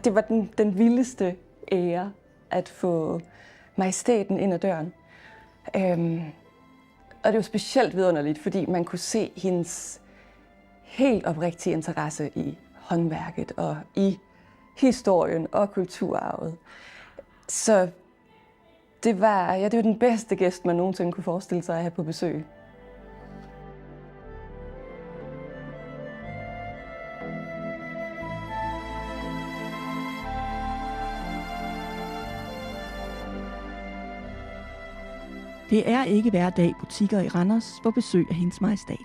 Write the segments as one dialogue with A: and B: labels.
A: det var den vildeste ære at få majestæten ind ad døren. Og det var specielt vidunderligt, fordi man kunne se hendes helt oprigtige interesse i håndværket og i historien og kulturarvet. Så det var den bedste gæst, man nogensinde kunne forestille sig at have på besøg.
B: Det er ikke hver dag butikker i Randers får besøg af hendes majestæt.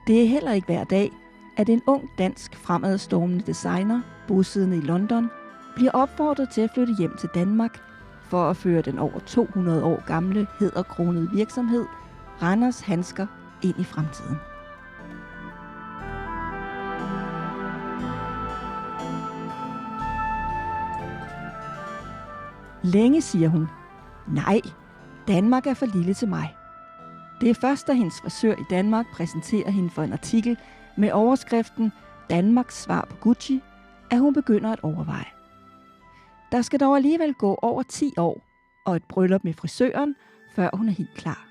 B: Det er heller ikke hver dag, at en ung dansk fremadstormende designer, bosiddende i London, bliver opfordret til at flytte hjem til Danmark for at føre den over 200 år gamle hæderkronede virksomhed Randers Handsker ind i fremtiden. Længe siger hun, nej, Danmark er for lille til mig. Det er først, da hendes frisør i Danmark præsenterer hende for en artikel med overskriften Danmarks svar på Gucci, at hun begynder at overveje. Der skal dog alligevel gå over 10 år og et bryllup med frisøren, før hun er helt klar.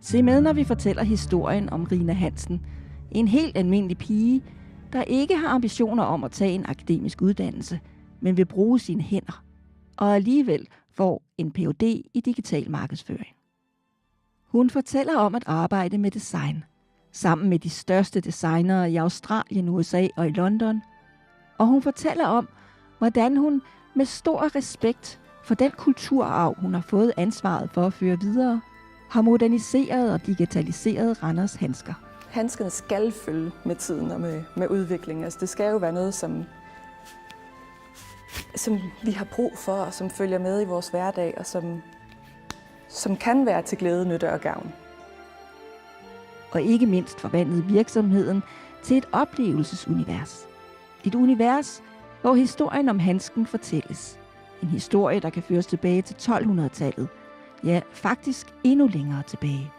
B: Se med, når vi fortæller historien om Rina Hansen, en helt almindelig pige, der ikke har ambitioner om at tage en akademisk uddannelse, men vil bruge sine hænder, og alligevel får en Ph.D. i digital markedsføring. Hun fortæller om at arbejde med design, sammen med de største designere i Australien, USA og i London, og hun fortæller om, hvordan hun med stor respekt for den kulturarv, hun har fået ansvaret for at føre videre, har moderniseret og digitaliseret Randers Handsker.
A: Handskerne skal følge med tiden og med udviklingen. Altså, det skal jo være noget, som vi har brug for, og som følger med i vores hverdag, og som kan være til glæde, nytte og gavn.
B: Og ikke mindst forvandlede virksomheden til et oplevelsesunivers. Et univers, hvor historien om handsken fortælles. En historie, der kan føres tilbage til 1200-tallet. Ja, faktisk endnu længere tilbage.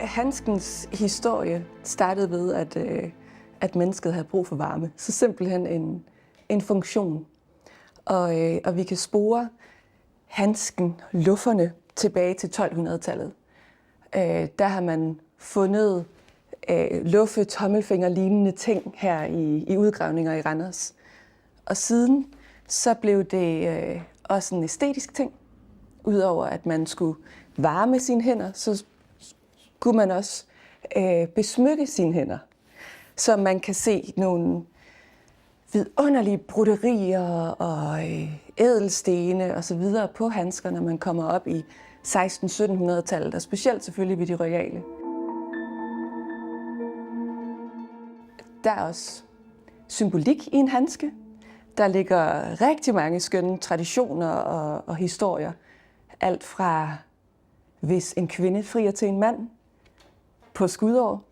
A: Handskens historie startede ved, at mennesket havde brug for varme. Så simpelthen en funktion. Og vi kan spore handsken, lufferne, tilbage til 1200-tallet. Der har man fundet luffe, tommelfinger, lignende ting her i udgravninger i Randers. Og siden så blev det også en æstetisk ting. Udover at man skulle varme sine hænder, så kunne man også besmykke sine hænder. Så man kan se nogle vidunderlige broderier og ædelstene og så videre på handsker, når man kommer op i 1600-1700-tallet, og specielt selvfølgelig ved de royale. Der er også symbolik i en handske. Der ligger rigtig mange skønne traditioner og historier. Alt fra hvis en kvinde frier til en mand på skudår,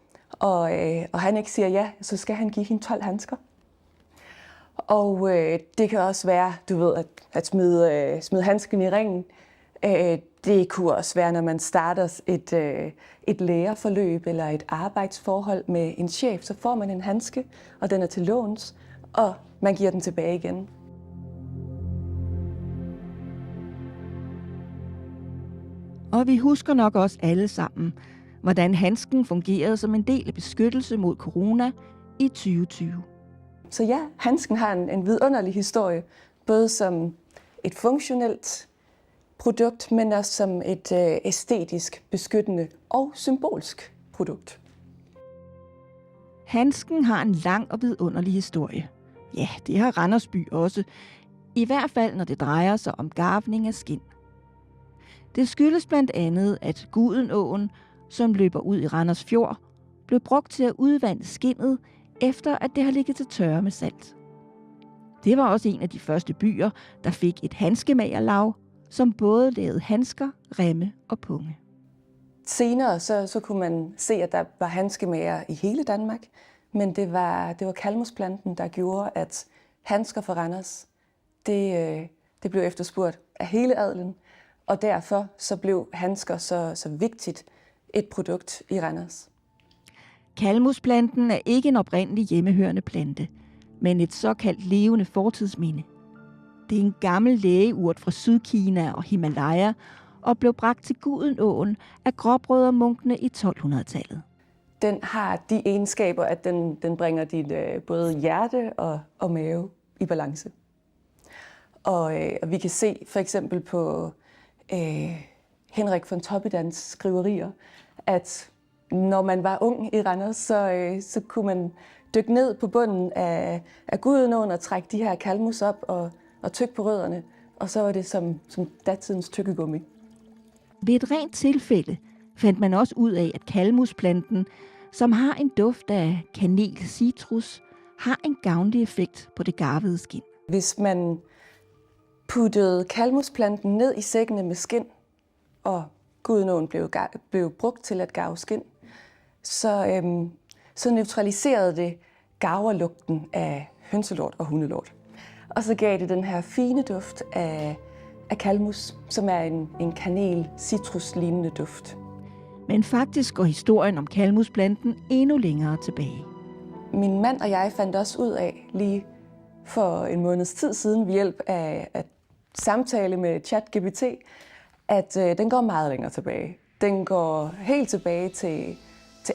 A: og han ikke siger ja, så skal han give hende 12 handsker. Og det kan også være, du ved, at smide handsken i ringen. Det kunne også være, når man starter et lærerforløb eller et arbejdsforhold med en chef, så får man en handske, og den er til låns, og man giver den tilbage igen.
B: Og vi husker nok også alle sammen, hvordan handsken fungerede som en del af beskyttelse mod corona i 2020.
A: Så ja, handsken har en vidunderlig historie, både som et funktionelt produkt, men også som et æstetisk, beskyttende og symbolsk produkt.
B: Handsken har en lang og vidunderlig historie. Ja, det har Randersby også. I hvert fald, når det drejer sig om garvning af skind. Det skyldes blandt andet, at Gudenåen, som løber ud i Randers Fjord, blev brugt til at udvande skindet, efter at det har ligget til tørre med salt. Det var også en af de første byer, der fik et handskemagerlaug, som både lavede handsker, remme og punge.
A: Senere så kunne man se, at der var handskemager i hele Danmark, men det var kalmusplanten, der gjorde, at handsker fra Randers, det blev efterspurgt af hele adelen, og derfor så blev handsker så vigtigt et produkt i Randers.
B: Kalmusplanten er ikke en oprindelig hjemmehørende plante, men et såkaldt levende fortidsminde. Det er en gammel lægeurt fra Sydkina og Himalaya, og blev bragt til Gudenåen af gråbrødremunkene i 1200-tallet.
A: Den har de egenskaber, at den bringer dit både hjerte og mave i balance. Og vi kan se for eksempel på Henrik von Toppedans skriverier, at når man var ung i Randers, så kunne man dykke ned på bunden af Gudenåen og trække de her kalmus op og tykke på rødderne, og så var det som datidens tykkegummi.
B: Ved et rent tilfælde fandt man også ud af, at kalmusplanten, som har en duft af kanel citrus, har en gavnlig effekt på det garvede skind.
A: Hvis man puttede kalmusplanten ned i sækkene med skind, og Gudenåen blev brugt til at garve skind, så neutraliserede det garverlugten af hønselort og hundelort. Og så gav det den her fine duft af kalmus, som er en kanel-citrus-lignende duft.
B: Men faktisk går historien om kalmusplanten endnu længere tilbage.
A: Min mand og jeg fandt også ud af lige for en måneds tid siden ved hjælp af at samtale med ChatGPT, at den går meget længere tilbage. Den går helt tilbage til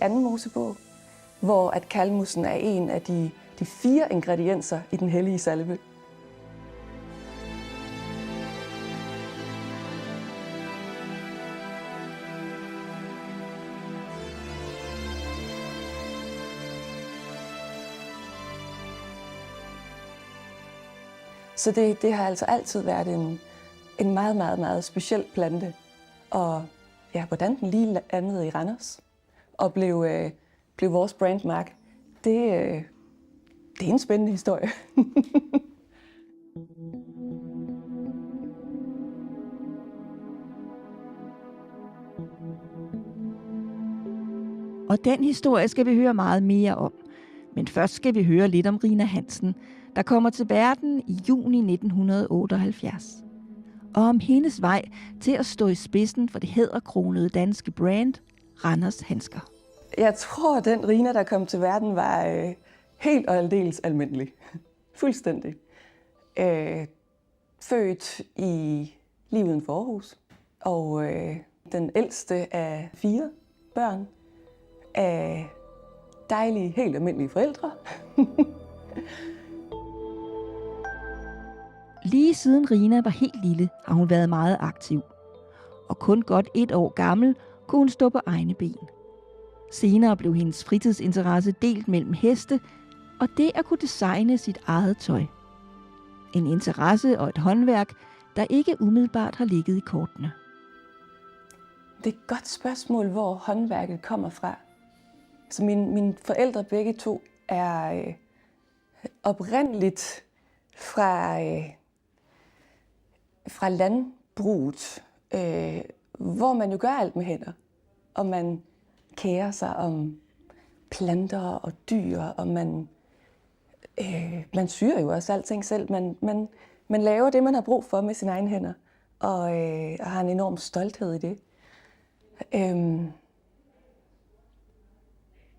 A: 2. Mosebog, hvor at kalmussen er en af de 4 ingredienser i den hellige salve. Så det har altså altid været en meget, meget, meget speciel plante. Og ja, hvordan den lige landede i Randers og blev vores brandmark, det er en spændende historie.
B: Og den historie skal vi høre meget mere om. Men først skal vi høre lidt om Rina Hansen, der kommer til verden i juni 1978. Og om hendes vej til at stå i spidsen for det hæderkronede danske brand, Randers Handsker.
A: Jeg tror, at den Rina, der kom til verden, var helt og aldeles almindelig. Fuldstændig. Født i lige uden for Aarhus. Og den ældste af 4 børn. Af dejlige, helt almindelige forældre.
B: Lige siden Rina var helt lille, har hun været meget aktiv. Og kun godt 1 år gammel kunne hun stå på egne ben. Senere blev hendes fritidsinteresse delt mellem heste, og det at kunne designe sit eget tøj. En interesse og et håndværk, der ikke umiddelbart har ligget i kortene.
A: Det er et godt spørgsmål, hvor håndværket kommer fra. Så mine forældre begge to er oprindeligt fra landbruget, hvor man jo gør alt med hænder. Og man kærer sig om planter og dyr, og man syr jo også alting selv. Man laver det, man har brug for med sine egne hænder, og har en enorm stolthed i det.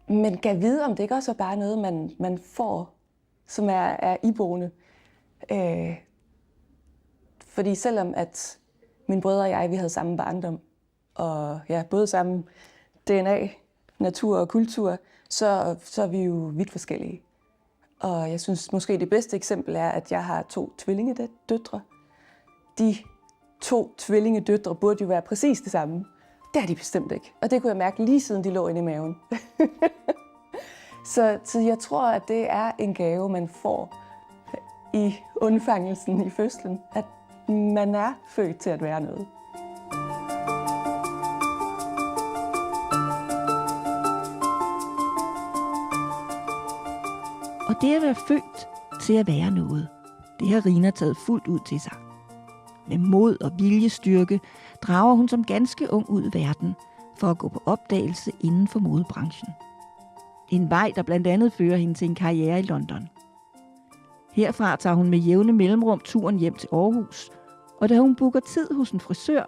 A: Men kan vide, om det ikke også er bare noget, man får, som er iboende. Fordi selvom at mine brødre og jeg, vi havde samme barndom, og ja, både samme DNA, natur og kultur, så er vi jo vidt forskellige. Og jeg synes måske det bedste eksempel er, at jeg har 2 tvillingedøtre. De 2 tvillingedøtre burde jo være præcis det samme. Det er de bestemt ikke. Og det kunne jeg mærke lige siden de lå inde i maven. Så jeg tror, at det er en gave, man får i undfangelsen i fødslen. At man er født til at være noget.
B: det at være født til at være noget, det har Rina taget fuldt ud til sig. Med mod og viljestyrke drager hun som ganske ung ud i verden for at gå på opdagelse inden for modebranchen. En vej, der blandt andet fører hende til en karriere i London. Herfra tager hun med jævne mellemrum turen hjem til Aarhus, og da hun booker tid hos en frisør,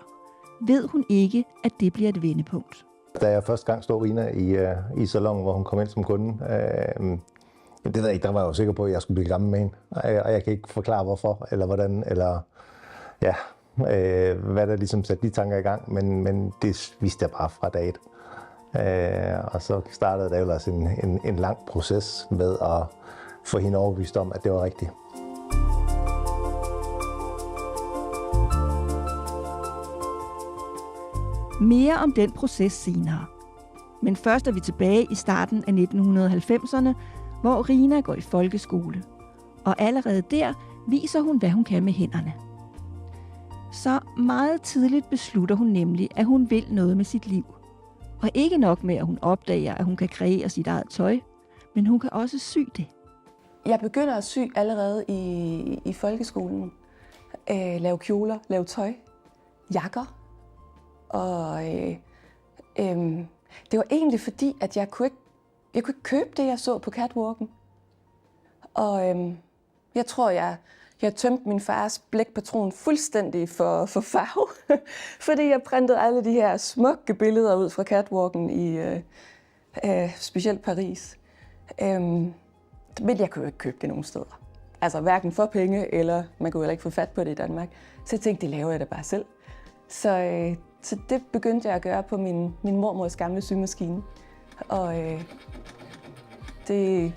B: ved hun ikke, at det bliver et vendepunkt.
C: Da jeg første gang stod Rina i salon, hvor hun kom ind som kunde, det ved jeg ikke, der var jeg jo sikker på, at jeg skulle blive gammel med hende. Og jeg kan ikke forklare hvorfor, eller hvordan, eller ja, hvad der ligesom satte de tanker i gang, men det vidste jeg bare fra dag et. Og så startede der ellers en lang proces med at få hende overbevist om, at det var rigtigt.
B: Mere om den proces senere. Men først er vi tilbage i starten af 1990'erne, hvor Rina går i folkeskole. Og allerede der viser hun, hvad hun kan med hænderne. Så meget tidligt beslutter hun nemlig, at hun vil noget med sit liv. Og ikke nok med, at hun opdager, at hun kan kreere sit eget tøj, men hun kan også sy det.
A: Jeg begynder at sy allerede i folkeskolen. Lave kjoler, lave tøj, jakker. Og det var egentlig fordi, at jeg kunne ikke købe det, jeg så på catwalken. Og jeg tror, jeg tømte min fars blækpatron fuldstændig for farve. Fordi jeg printede alle de her smukke billeder ud fra catwalken i specielt Paris. Men jeg kunne jo ikke købe det nogen steder. Altså hverken for penge, eller man kunne heller ikke få fat på det i Danmark. Så jeg tænkte, det laver jeg da bare selv. Så det begyndte jeg at gøre på min mormors gamle symaskine. Og det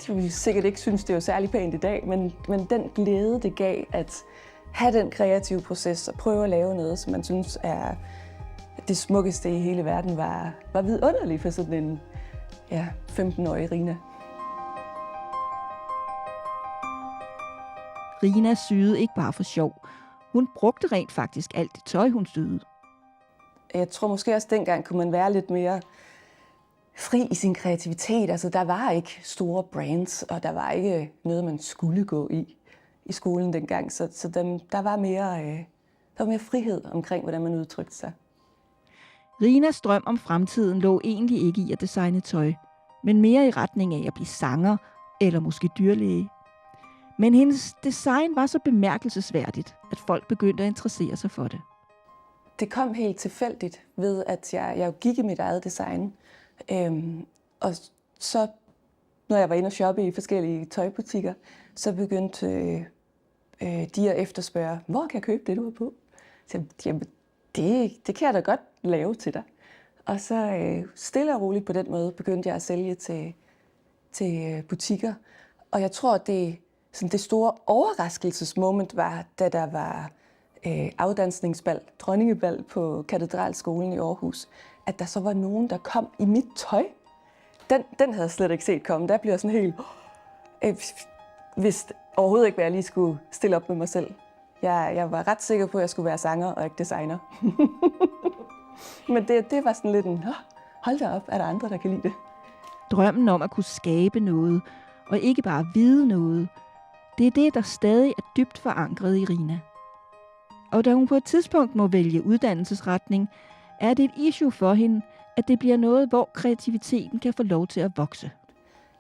A: vil sikkert ikke synes, det er jo særlig pænt i dag, men den glæde, det gav at have den kreative proces og prøve at lave noget, som man synes er det smukkeste i hele verden, var vidunderligt for sådan en 15-årig Rina.
B: Rina syede ikke bare for sjov. Hun brugte rent faktisk alt det tøj, hun syede.
A: Jeg tror måske også dengang kunne man være lidt mere fri i sin kreativitet. Altså der var ikke store brands, og der var ikke noget, man skulle gå i skolen dengang. Så der var mere frihed omkring, hvordan man udtrykte sig.
B: Rinas drøm om fremtiden lå egentlig ikke i at designe tøj, men mere i retning af at blive sanger eller måske dyrlæge. Men hendes design var så bemærkelsesværdigt, at folk begyndte at interessere sig for det.
A: Det kom helt tilfældigt ved, at jeg gik i mit eget design. Og så, når jeg var inde og shoppe i forskellige tøjbutikker, så begyndte de at efterspørge, hvor kan jeg købe det, du har på? Så jamen, det kan jeg da godt lave til dig. Og så stille og roligt på den måde begyndte jeg at sælge til butikker. Og jeg tror, det store overraskelsesmoment var, da der var afdansningsbal, dronningebal på Katedralskolen i Aarhus, at der så var nogen, der kom i mit tøj. Den havde jeg slet ikke set komme. Der blev jeg sådan helt... vidste overhovedet ikke, hvad jeg lige skulle stille op med mig selv. Jeg var ret sikker på, at jeg skulle være sanger og ikke designer. Men det var sådan lidt en... Hold da op, er der andre, der kan lide det?
B: Drømmen om at kunne skabe noget, og ikke bare vide noget, det er det, der stadig er dybt forankret i Rina. Og da hun på et tidspunkt må vælge uddannelsesretning, er det et issue for hende, at det bliver noget, hvor kreativiteten kan få lov til at vokse.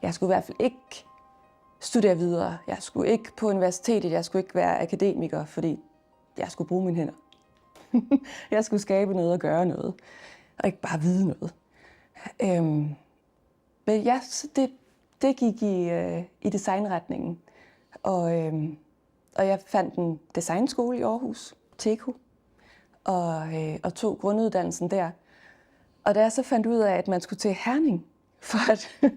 A: Jeg skulle i hvert fald ikke studere videre. Jeg skulle ikke på universitetet. Jeg skulle ikke være akademiker, fordi jeg skulle bruge mine hænder. Jeg skulle skabe noget og gøre noget, og ikke bare vide noget. Men ja, så det gik i designretningen. Og jeg fandt en designskole i Aarhus, TEKO, og tog grunduddannelsen der. Og da jeg så fandt ud af, at man skulle til Herning for at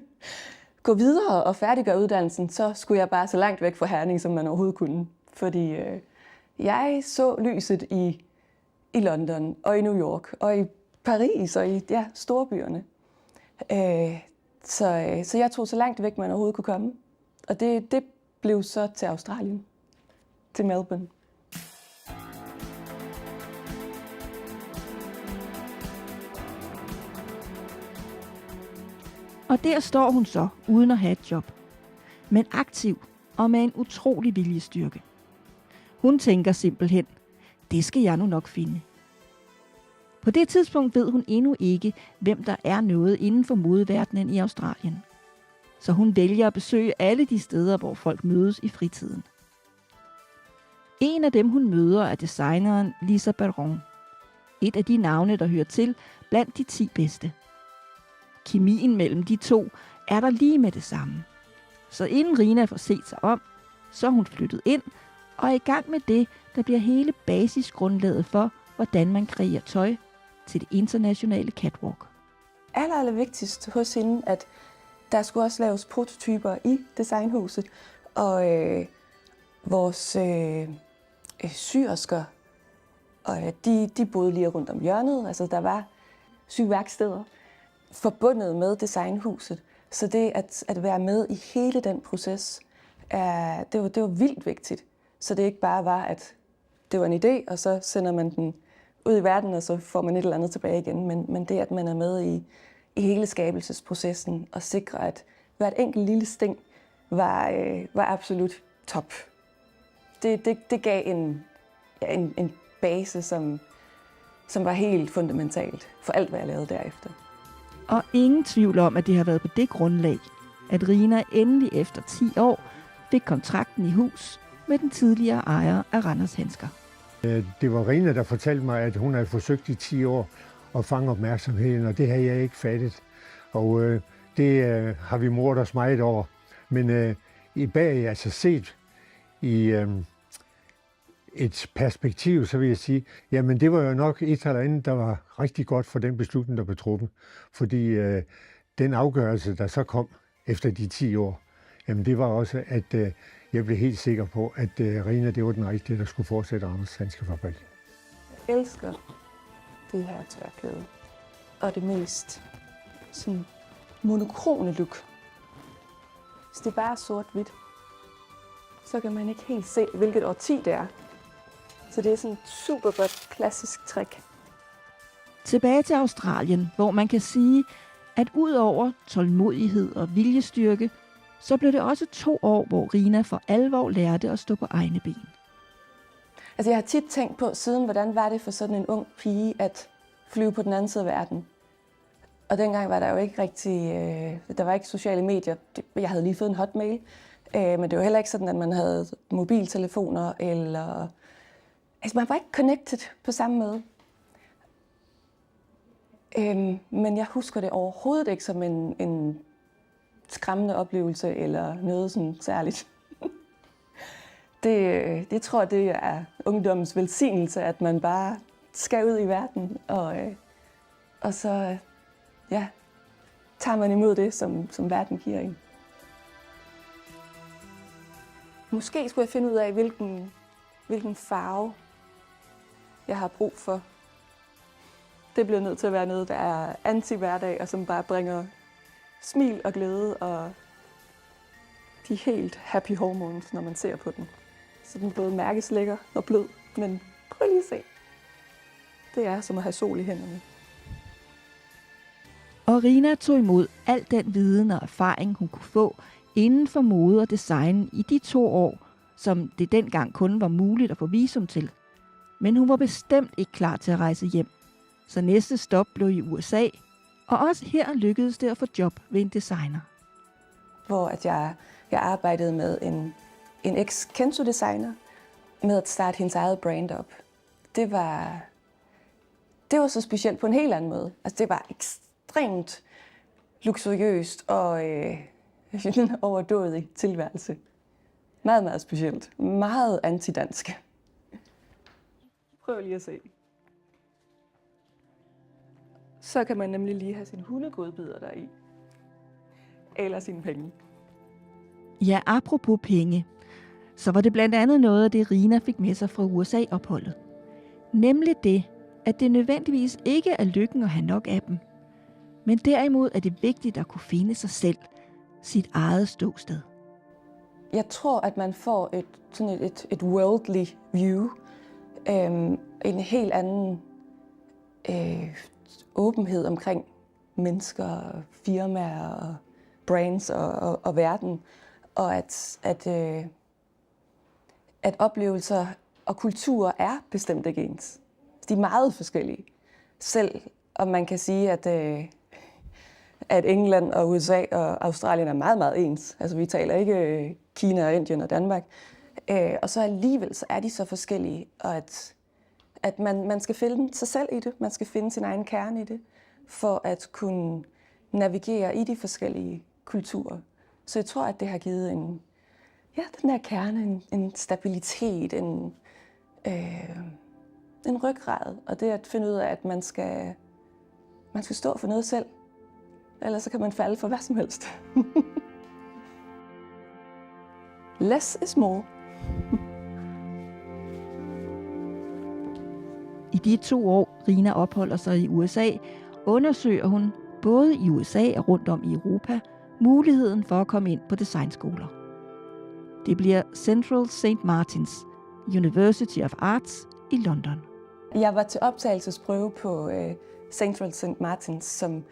A: gå videre og færdiggøre uddannelsen, så skulle jeg bare så langt væk fra Herning, som man overhovedet kunne. Fordi jeg så lyset i London og i New York og i Paris og i storbyerne. Så jeg tog så langt væk, man overhovedet kunne komme. Og det blev så til Australien, til Melbourne.
B: Og der står hun så, uden at have et job. men aktiv og med en utrolig viljestyrke. Hun tænker simpelthen, det skal jeg nu nok finde. På det tidspunkt ved hun endnu ikke, hvem der er noget inden for modeverdenen i Australien. Så hun vælger at besøge alle de steder, hvor folk mødes i fritiden. En af dem, hun møder, er designeren Lisa Baron. Et af de navne, der hører til blandt de 10 bedste. Kemien mellem de to er der lige med det samme. Så inden Rina får set sig om, så er hun flyttet ind og er i gang med det, der bliver hele basisgrundlaget for, hvordan man kreerer tøj til det internationale catwalk.
A: Aller vigtigst hos hende, at der skulle også laves prototyper i designhuset, og vores syersker, og de boede lige rundt om hjørnet. Altså der var syværksteder forbundet med designhuset. Så det at være med i hele den proces, det var vildt vigtigt. Så det ikke bare var, at det var en idé, og så sender man den ud i verden, og så får man et eller andet tilbage igen. Men det, at man er med i hele skabelsesprocessen og sikrer, at hvert enkelt lille sting var absolut top. Det gav en base, som var helt fundamentalt for alt, hvad jeg lavede derefter.
B: Og ingen tvivl om, at det har været på det grundlag, at Rina endelig efter 10 år fik kontrakten i hus med den tidligere ejer af Randers Handsker.
D: Det var Rina, der fortalte mig, at hun havde forsøgt i 10 år at fange opmærksomheden, og det havde jeg ikke fattet. Og det har vi mordet os meget over. Men i bag, altså set i et perspektiv, så vil jeg sige, jamen det var jo nok et eller andet, der var rigtig godt for den beslutning, der blev truffet. Fordi den afgørelse, der så kom efter de 10 år, jamen det var også, at jeg blev helt sikker på, at Rina, det var den rigtige, der skulle fortsætte Randers Handskefabrik.
A: Jeg elsker det her tørklæde. Og det mest sådan monokrone look. Hvis det bare er sort-hvidt, så kan man ikke helt se, hvilket årti det er. Så det er sådan et super godt klassisk trick.
B: Tilbage til Australien, hvor man kan sige, at ud over tålmodighed og viljestyrke, så blev det også 2 år, hvor Rina for alvor lærte at stå på egne ben.
A: Altså jeg har tit tænkt på siden, hvordan var det for sådan en ung pige at flyve på den anden side af verden. Og dengang var der jo ikke rigtig, der var ikke sociale medier. Jeg havde lige fået en hotmail, men det var heller ikke sådan, at man havde mobiltelefoner eller... Altså man var ikke connected på samme måde. Men jeg husker det overhovedet ikke som en skræmmende oplevelse eller noget sådan særligt. Jeg tror, det er ungdommens velsignelse, at man bare skal ud i verden, og så tager man imod det, som verden giver en. Måske skulle jeg finde ud af, hvilken farve jeg har brug for. Det bliver nødt til at være noget, der er anti-hverdag, og som bare bringer smil og glæde og de helt happy hormones, når man ser på den. Så den både mærkes lækker og blød, men prøv lige at se. Det er som at have sol i hænderne.
B: Og Rina tog imod al den viden og erfaring, hun kunne få inden for mode og design i de 2 år, som det dengang kun var muligt at få visum til. Men hun var bestemt ikke klar til at rejse hjem. Så næste stop blev i USA, og også her lykkedes det at få job ved en designer.
A: Hvor at jeg arbejdede med en ex-Kenzo-designer med at starte hendes eget brand op. Det var så specielt på en helt anden måde. Altså det var ekstremt luksuriøst og en overdådig tilværelse. Meget, meget specielt. Meget antidansk. Prøv lige at se. Så kan man nemlig lige have sine hundegodbidder deri. Eller sine penge.
B: Ja, apropos penge, så var det blandt andet noget af det, Rina fik med sig fra USA-opholdet. Nemlig det, at det nødvendigvis ikke er lykken at have nok af dem. Men derimod er det vigtigt at kunne finde sig selv, sit eget ståsted.
A: Jeg tror, at man får et worldly view. En helt anden åbenhed omkring mennesker, firmaer, brands og verden. og at oplevelser og kulturer er bestemt ikke ens. De er meget forskellige. Selv om man kan sige, at England og USA og Australien er meget, meget ens. Altså vi taler ikke Kina og Indien og Danmark. Og så alligevel så er de så forskellige, og at man skal finde sig selv i det. Man skal finde sin egen kerne i det, for at kunne navigere i de forskellige kulturer. Så jeg tror, at det har givet den her kerne, en stabilitet, en ryggrad, og det at finde ud af, at man skal stå for noget selv. Ellers så kan man falde for hvad som helst. Less is more.
B: I de 2 år, Rina opholder sig i USA, undersøger hun både i USA og rundt om i Europa muligheden for at komme ind på designskoler. Det bliver Central St. Martins, University of Arts i London.
A: Jeg var til optagelsesprøve på Central St. Martins, som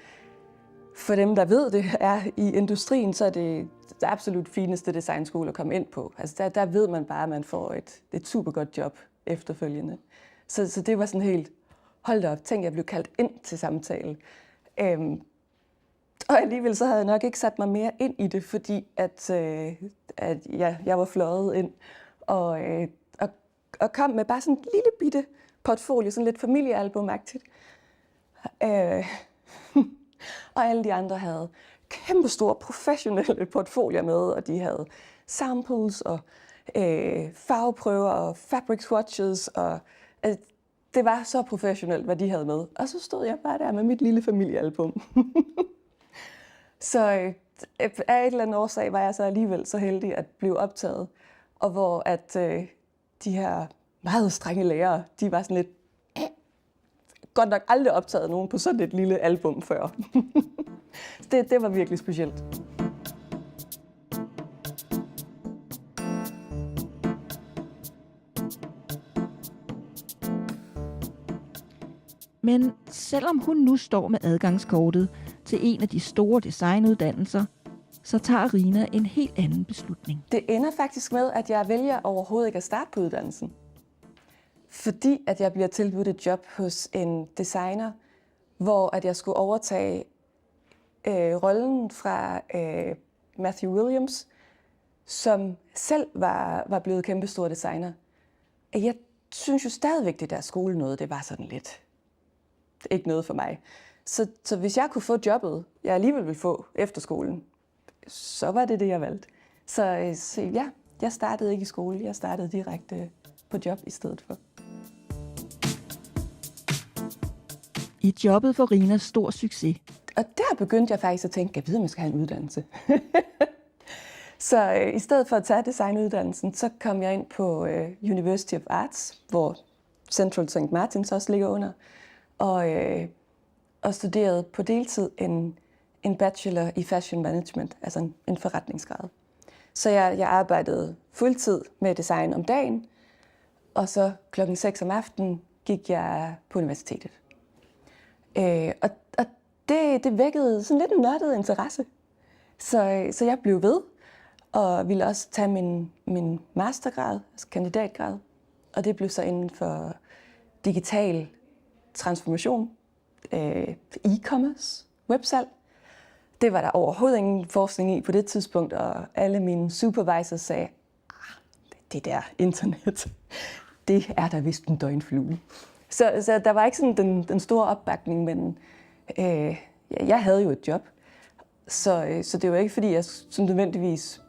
A: for dem, der ved det, er i industrien, så er det absolut fineste designskole at komme ind på. Altså der ved man bare, at man får et super godt job efterfølgende. Så det var sådan helt, hold da op, tænk, jeg blev kaldt ind til samtale. Og alligevel så havde jeg nok ikke sat mig mere ind i det, fordi at jeg var fløjet ind og kom med bare sådan en lille bitte portfolio, sådan lidt familiealbumagtigt. Og alle de andre havde kæmpestore professionelle portfolier med, og de havde samples og farveprøver og fabric swatches, og det var så professionelt, hvad de havde med. Og så stod jeg bare der med mit lille familiealbum. Så af et eller andet årsag var jeg så alligevel så heldig at blive optaget, og hvor at de her meget strenge lærere, de var sådan lidt, godt nok aldrig optaget nogen på sådan et lille album før. Det var virkelig specielt.
B: Men selvom hun nu står med adgangskortet til en af de store designuddannelser, så tager Rina en helt anden beslutning.
A: Det ender faktisk med, at jeg vælger overhovedet ikke at starte på uddannelsen. Fordi at jeg bliver tilbudt et job hos en designer, hvor at jeg skulle overtage rollen fra Matthew Williams, som selv var blevet kæmpestor designer. Jeg synes jo stadigvæk, det der skole noget, det var sådan lidt ikke noget for mig. Så hvis jeg kunne få jobbet, jeg alligevel ville få efter skolen, så var det, jeg valgte. Så ja, jeg startede ikke i skole, jeg startede direkte på job i stedet for.
B: I jobbet får Rina stor succes.
A: Og der begyndte jeg faktisk at tænke, jeg ved, om jeg skal have en uddannelse. Så i stedet for at tage designuddannelsen, så kom jeg ind på University of Arts, hvor Central St. Martins også ligger under, og studerede på deltid en bachelor i fashion management, altså en forretningsgrad. Så jeg arbejdede fuldtid med design om dagen, og så 6:00 om aftenen gik jeg på universitetet. Og det vækkede sådan lidt en nørdet interesse. Så jeg blev ved, og ville også tage min mastergrad, altså kandidatgrad. Og det blev så inden for digital transformation, e-commerce, websalg. Det var der overhovedet ingen forskning i på det tidspunkt, og alle mine supervisors sagde, det der internet, det er der vist en døgnflue. Så der var ikke sådan den store opbakning, men jeg havde jo et job. Så det var ikke, fordi jeg sådan nødvendigvis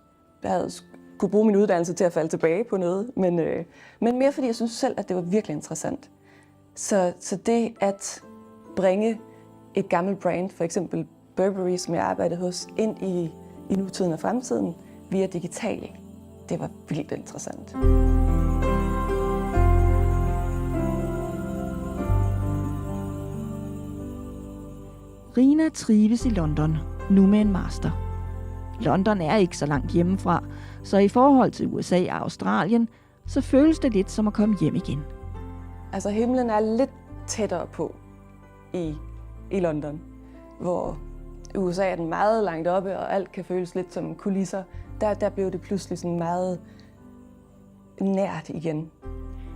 A: kunne bruge min uddannelse til at falde tilbage på noget, men mere fordi jeg synes selv, at det var virkelig interessant. Så det at bringe et gammelt brand, for eksempel Burberry, som jeg arbejdede hos, ind i nutiden og fremtiden via digital, det var vildt interessant.
B: Rina trives i London, nu med en master. London er ikke så langt hjemmefra, så i forhold til USA og Australien, så føles det lidt som at komme hjem igen.
A: Altså himlen er lidt tættere på i London, hvor USA er den meget langt oppe, og alt kan føles lidt som kulisser. der blev det pludselig sådan meget nært igen.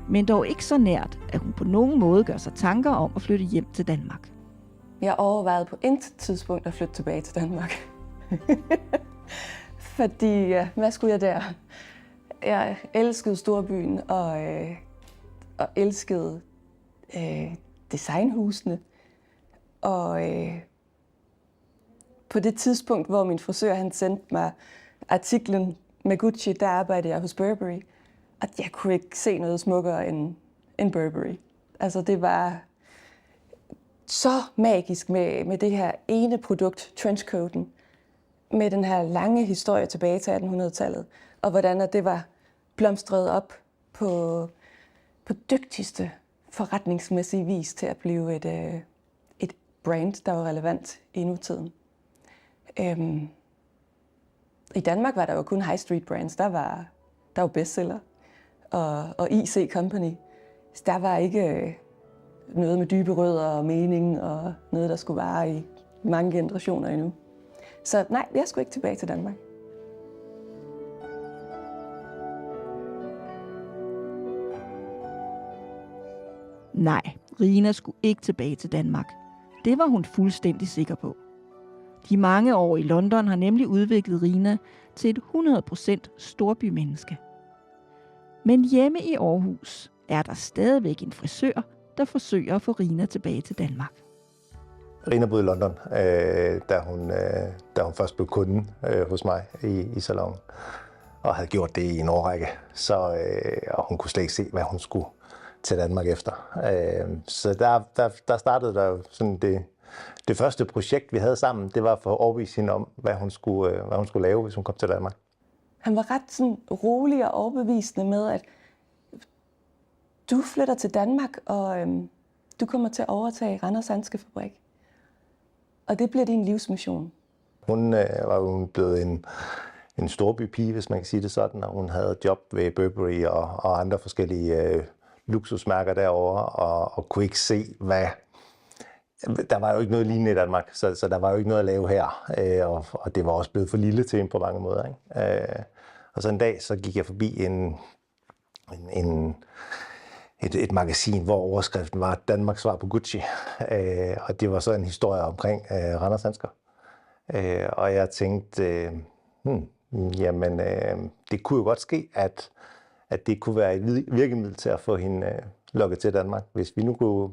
B: Men dog ikke så nært, at hun på nogen måde gør sig tanker om at flytte hjem til Danmark.
A: Jeg overvejede på intet tidspunkt at flytte tilbage til Danmark. Fordi, ja, hvad skulle jeg der? Jeg elskede storbyen og elskede designhusene. Og på det tidspunkt, hvor min frisør han sendte mig artiklen med Gucci, der arbejdede jeg hos Burberry. Og jeg kunne ikke se noget smukkere end Burberry. Altså det var så magisk med det her ene produkt, trenchcoaten, med den her lange historie tilbage til 1800-tallet, og hvordan det var blomstret op på dygtigste forretningsmæssige vis til at blive et brand, der var relevant i nutiden. I Danmark var der jo kun high street brands, der var bestseller og IC Company. Så der var ikke noget med dybe rødder og mening og noget, der skulle vare i mange generationer endnu. Så nej, jeg skulle ikke tilbage til Danmark.
B: Nej, Rina skulle ikke tilbage til Danmark. Det var hun fuldstændig sikker på. De mange år i London har nemlig udviklet Rina til et 100% storbymenneske. Men hjemme i Aarhus er der stadigvæk en frisør, der forsøger at få Rina tilbage til Danmark.
C: Rina boede i London, da hun først blev kunde hos mig i salonen, og havde gjort det i en årrække. Og hun kunne slet ikke se, hvad hun skulle til Danmark efter. Så der startede der jo sådan det første projekt, vi havde sammen, det var for at overbevise hende om, hvad hun skulle lave, hvis hun kom til Danmark.
A: Han var ret sådan rolig og overbevisende med, at du flytter til Danmark, og du kommer til at overtage Randers Handskefabrik. Og det bliver din livsmission.
C: Hun var jo blevet en storbypige, hvis man kan sige det sådan, og hun havde job ved Burberry og andre forskellige luksusmærker derovre, og kunne ikke se, hvad... Der var jo ikke noget lignende i Danmark, så der var jo ikke noget at lave her, og det var også blevet for lille til hende på mange måder. Ikke? Og så en dag, så gik jeg forbi et magasin, hvor overskriften var Danmarks svar på Gucci, og det var så en historie omkring Randers handsker. Og jeg tænkte, jamen, det kunne jo godt ske, at det kunne være et virkemiddel til at få hende lukket til Danmark, hvis vi nu kunne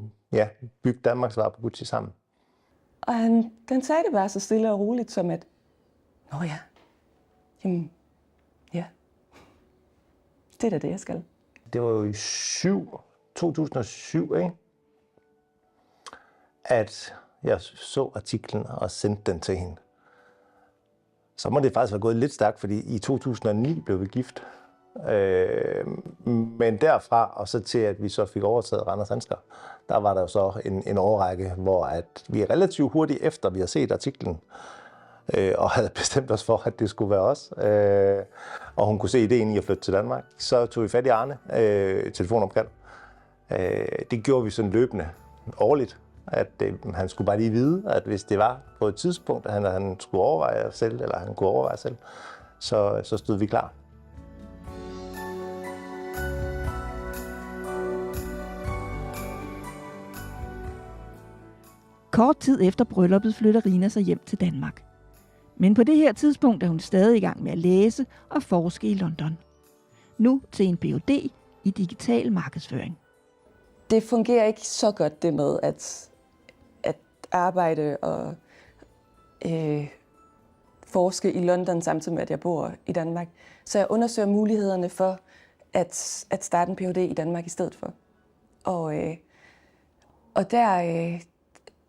C: bygge Danmarks svar på Gucci sammen.
A: Og han sagde det bare så stille og roligt, som at, nå ja, jamen, ja, det er da det, jeg skal.
C: Det var jo i 2007, ikke? At jeg så artiklen og sendte den til hende. Så må det faktisk være gået lidt stærkt, fordi i 2009 blev vi gift. Men derfra og så til, at vi så fik overtaget Randers Handsker, der var der jo så en årrække, hvor at vi relativt hurtigt efter, vi har set artiklen, og havde bestemt os for, at det skulle være os, og hun kunne se ideen i at flytte til Danmark, så tog vi fat i Arne, telefonopkald. Det gjorde vi sådan løbende, årligt, at han skulle bare lige vide, at hvis det var på et tidspunkt, at han skulle overveje selv, eller han kunne overveje selv, så stod vi klar.
B: Kort tid efter brylluppet flytter Rina sig hjem til Danmark. Men på det her tidspunkt er hun stadig i gang med at læse og forske i London. Nu til en Ph.D. i digital markedsføring.
A: Det fungerer ikke så godt det med at arbejde og forske i London samtidig med, at jeg bor i Danmark. Så jeg undersøger mulighederne for at starte en Ph.D. i Danmark i stedet for. Og der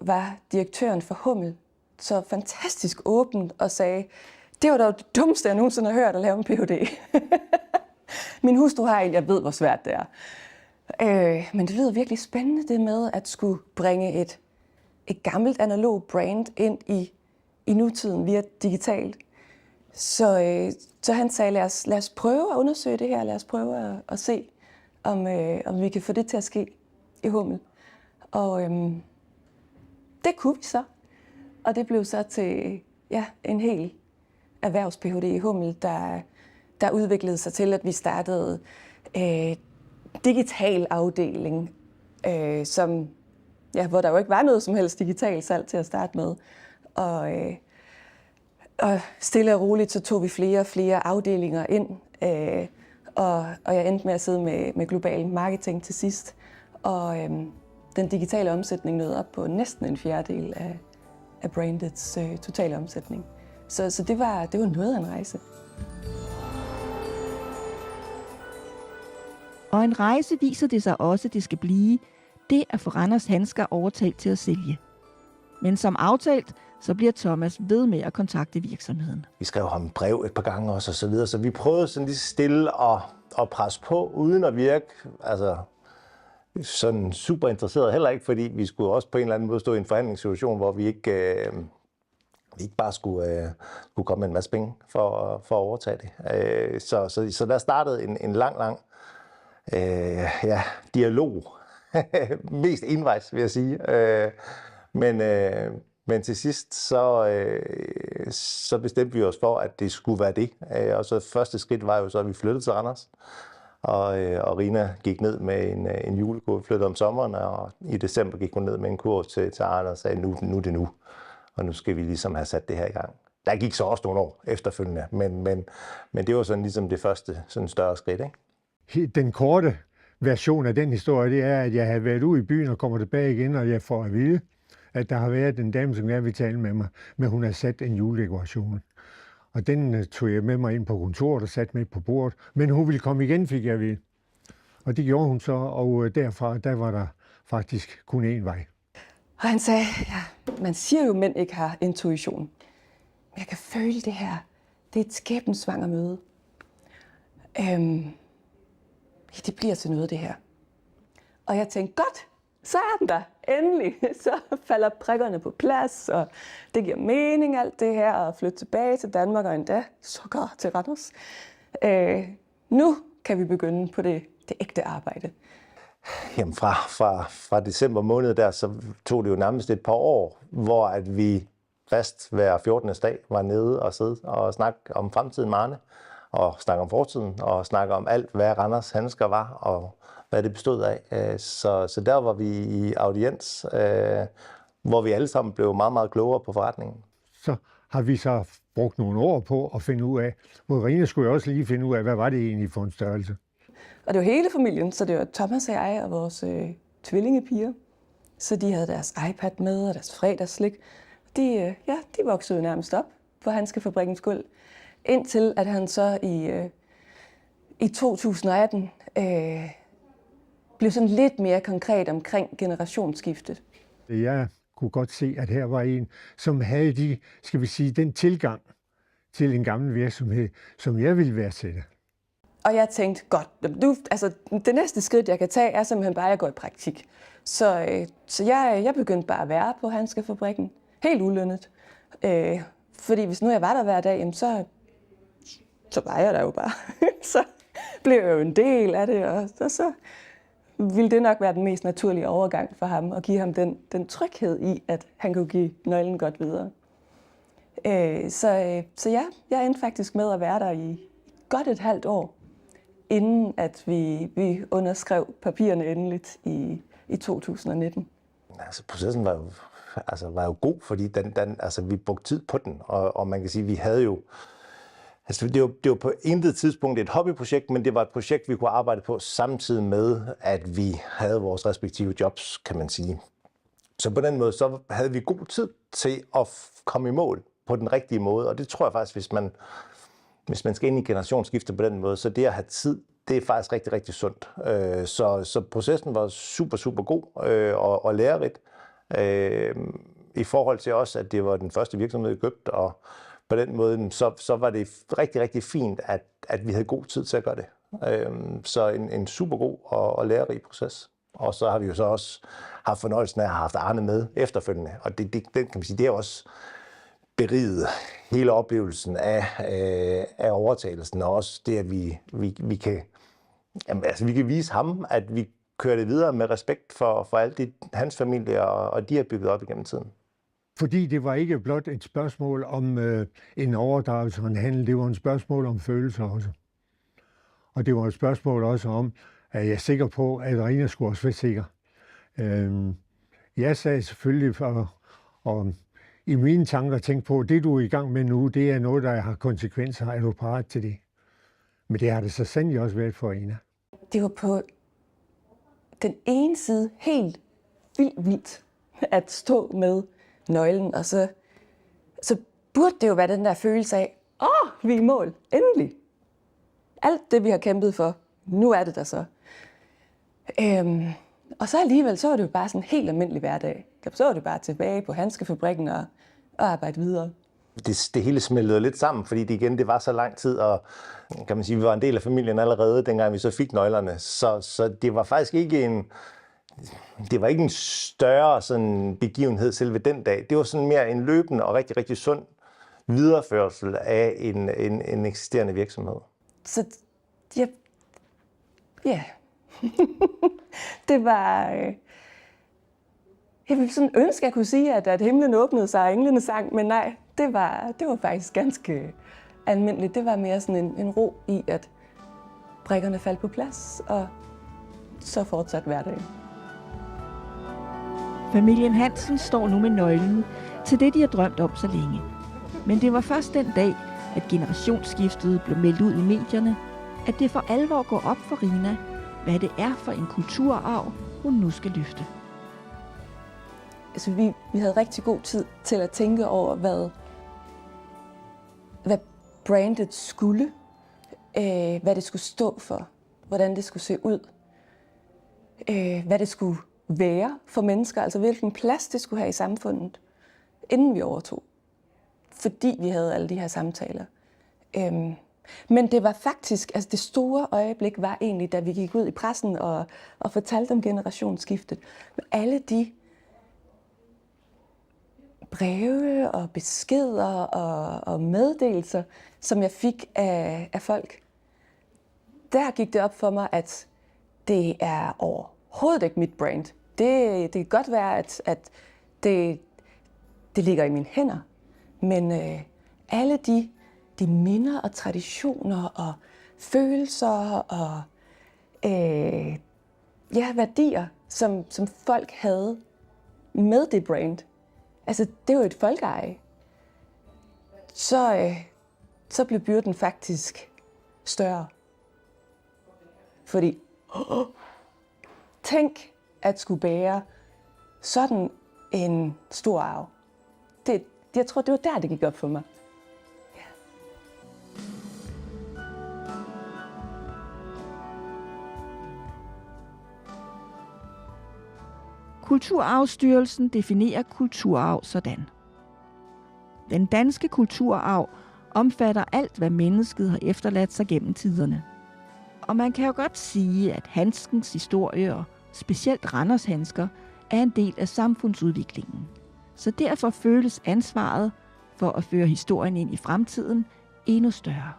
A: var direktøren for Hummel så fantastisk åben og sagde, det var da det dummeste, jeg nogensinde har hørt at lave en Ph.D. Min hustru har en, jeg ved, hvor svært det er. Men det lyder virkelig spændende, det med at skulle bringe et gammelt analog brand ind i nutiden via digitalt. Så han sagde, lad os prøve at undersøge det her, lad os prøve at se, om vi kan få det til at ske i Hummel. Og det kunne vi så. Og det blev så til en hel erhvervs-PhD i Hummel, der udviklede sig til, at vi startede digital afdeling, hvor der jo ikke var noget som helst digitalt salg til at starte med. Og stille og roligt, så tog vi flere og flere afdelinger ind, og jeg endte med at sidde med global marketing til sidst. Og den digitale omsætning nåede op på næsten en fjerdedel af brandets totale omsætning. Så det var noget af en rejse.
B: Og en rejse viser det sig også, det skal blive, det at få Randers Handsker overtalt til at sælge. Men som aftalt, så bliver Thomas ved med at kontakte virksomheden.
C: Vi skrev ham brev et par gange også, og så videre, så vi prøvede sådan lige stille at presse på, uden at virke sådan super interesseret. Heller ikke, fordi vi skulle også på en eller anden måde stå i en forhandlingssituation, hvor vi ikke bare skulle komme med en masse penge for at overtage det. Så der startede en lang dialog. Mest envejs, vil jeg sige. Men til sidst, så bestemte vi os for, at det skulle være det. Og så første skridt var jo så, at vi flyttede til Randers. Og Rina gik ned med en julekurv, flyttede om sommeren, og i december gik hun ned med en kurv til Arne og sagde, nu er det nu. Og nu skal vi ligesom have sat det her i gang. Der gik så også nogle år efterfølgende, men det var sådan ligesom det første sådan større skridt, ikke?
D: Den korte version af den historie, det er, at jeg havde været ude i byen og kommer tilbage igen, og jeg får at vide, at der har været en dame, som gerne vil tale med mig, men hun har sat en juledekoration. Og den tog jeg med mig ind på kontoret og satte med på bordet, men hun ville komme igen, fik jeg at vide. Og det gjorde hun så, og derfra, der var der faktisk kun én vej.
A: Og han sagde, ja, man siger jo, at mænd ikke har intuition. Men jeg kan føle det her. Det er et skæbnesvanger møde. Det bliver til noget, det her. Og jeg tænkte, godt, så er den der. Endelig. Så falder prikkerne på plads, og det giver mening alt det her, at flytte tilbage til Danmark, og endda sågar til Randers. Nu kan vi begynde på det ægte arbejde.
C: Jamen fra december måned der, så tog det jo nærmest et par år, hvor at vi fast hver 14. dag var nede og sidde og snakke om fremtiden med Arne, og snakke om fortiden, og snakke om alt, hvad Randers Handsker var, og hvad det bestod af. Så der var vi i audiens, hvor vi alle sammen blev meget, meget klogere på forretningen.
D: Så har vi så brugt nogle år på at finde ud af, hvor Rina skulle også lige finde ud af, hvad var det egentlig for en størrelse.
A: Og det var hele familien, så det var Thomas og jeg og vores tvillingepiger. Så de havde deres iPad med og deres fredagsslik. De voksede nærmest op på Handskefabrikkens gulv, indtil at han så i 2018 blev sådan lidt mere konkret omkring generationsskiftet.
D: Jeg kunne godt se, at her var en, som havde den tilgang til en gammel virksomhed, som jeg ville værdsætte.
A: Og jeg tænkte, godt, det næste skridt, jeg kan tage, er simpelthen bare, at jeg går i praktik. Så jeg begyndte bare at være på Handskefabrikken, helt ulønnet. Fordi hvis nu jeg var der hver dag, så var jeg der jo bare. Så blev jeg jo en del af det, og så ville det nok være den mest naturlige overgang for ham, og give ham den tryghed i, at han kunne give nøglen godt videre. Så jeg endte faktisk med at være der i godt et halvt år, inden at vi underskrev papirerne endeligt i 2019.
C: Altså, processen var jo god, fordi vi brugte tid på den, og man kan sige, vi havde jo... Altså, det var på intet tidspunkt et hobbyprojekt, men det var et projekt, vi kunne arbejde på samtidig med, at vi havde vores respektive jobs, kan man sige. Så på den måde, så havde vi god tid til at komme i mål på den rigtige måde, og det tror jeg faktisk, hvis man skal ind i generationsskifte på den måde, så det at have tid, det er faktisk rigtig, rigtig sundt. Så processen var super, super god og lærerigt. I forhold til også, at det var den første virksomhed, vi købte, og på den måde, så var det rigtig, rigtig fint, at vi havde god tid til at gøre det. Så en super god og lærerig proces. Og så har vi jo så også haft fornøjelsen af at have haft Arne med efterfølgende. Og det kan man sige, det er også beriget hele oplevelsen af overtagelsen, og også det, at vi kan vise ham, at vi kører det videre med respekt for alt det, hans familie, og de har bygget op igennem tiden.
D: Fordi det var ikke blot et spørgsmål om en overdragelse og en handel, det var et spørgsmål om følelser også. Og det var et spørgsmål også om, at jeg er sikker på, at Rina skulle også være sikker. Jeg sagde selvfølgelig, og i mine tanker tænkte på, at det du er i gang med nu, det er noget, der har konsekvenser. Er du parat til det? Men det har det så sandelig også været for Rina.
A: Det var på den ene side helt vildt at stå med nøglen, og så burde det jo være den der følelse af, vi er i mål, endelig. Alt det, vi har kæmpet for, nu er det der så. Og så alligevel, så var det jo bare sådan en helt almindelig hverdag. Så var det bare tilbage på handskefabrikken og arbejde videre.
C: Det hele smeltede lidt sammen, fordi det var så lang tid, og kan man sige, vi var en del af familien allerede, dengang vi så fik nøglerne. Så det var faktisk ikke en større sådan begivenhed selve den dag. Det var sådan mere en løbende og rigtig, rigtig sund videreførsel af en eksisterende virksomhed.
A: Så ja. Det var... Jeg ville sådan ønske, at jeg kunne sige, at himlen åbnede sig, og englene sang, men nej, det var faktisk ganske almindeligt. Det var mere sådan en ro i, at brikkerne faldt på plads, og så fortsat hverdagen.
B: Familien Hansen står nu med nøglen til det, de har drømt om så længe. Men det var først den dag, at generationsskiftet blev meldt ud i medierne, at det for alvor går op for Rina, hvad det er for en kulturarv, hun nu skal løfte.
A: Altså, vi havde rigtig god tid til at tænke over, hvad brandet skulle, hvad det skulle stå for, hvordan det skulle se ud, hvad det skulle være for mennesker, altså hvilken plads det skulle have i samfundet, inden vi overtog. Fordi vi havde alle de her samtaler. Men det var faktisk, altså det store øjeblik var egentlig, da vi gik ud i pressen og fortalte om generationsskiftet. Med alle de breve og beskeder og meddelelser, som jeg fik af folk. Der gik det op for mig, at det er overhovedet ikke mit brand. Det kan godt være, at det ligger i mine hænder, men alle de minder og traditioner og følelser og værdier, som folk havde med det brand, altså det er jo et folkeeje, så blev byrden faktisk større. Fordi tænk at skulle bære sådan en stor arv. Jeg tror, det var der, det gik op for mig.
B: Kulturarvsstyrelsen definerer kulturarv sådan. Den danske kulturarv omfatter alt, hvad mennesket har efterladt sig gennem tiderne. Og man kan jo godt sige, at handskens historie, og specielt Randers handsker, er en del af samfundsudviklingen. Så derfor føles ansvaret for at føre historien ind i fremtiden endnu større.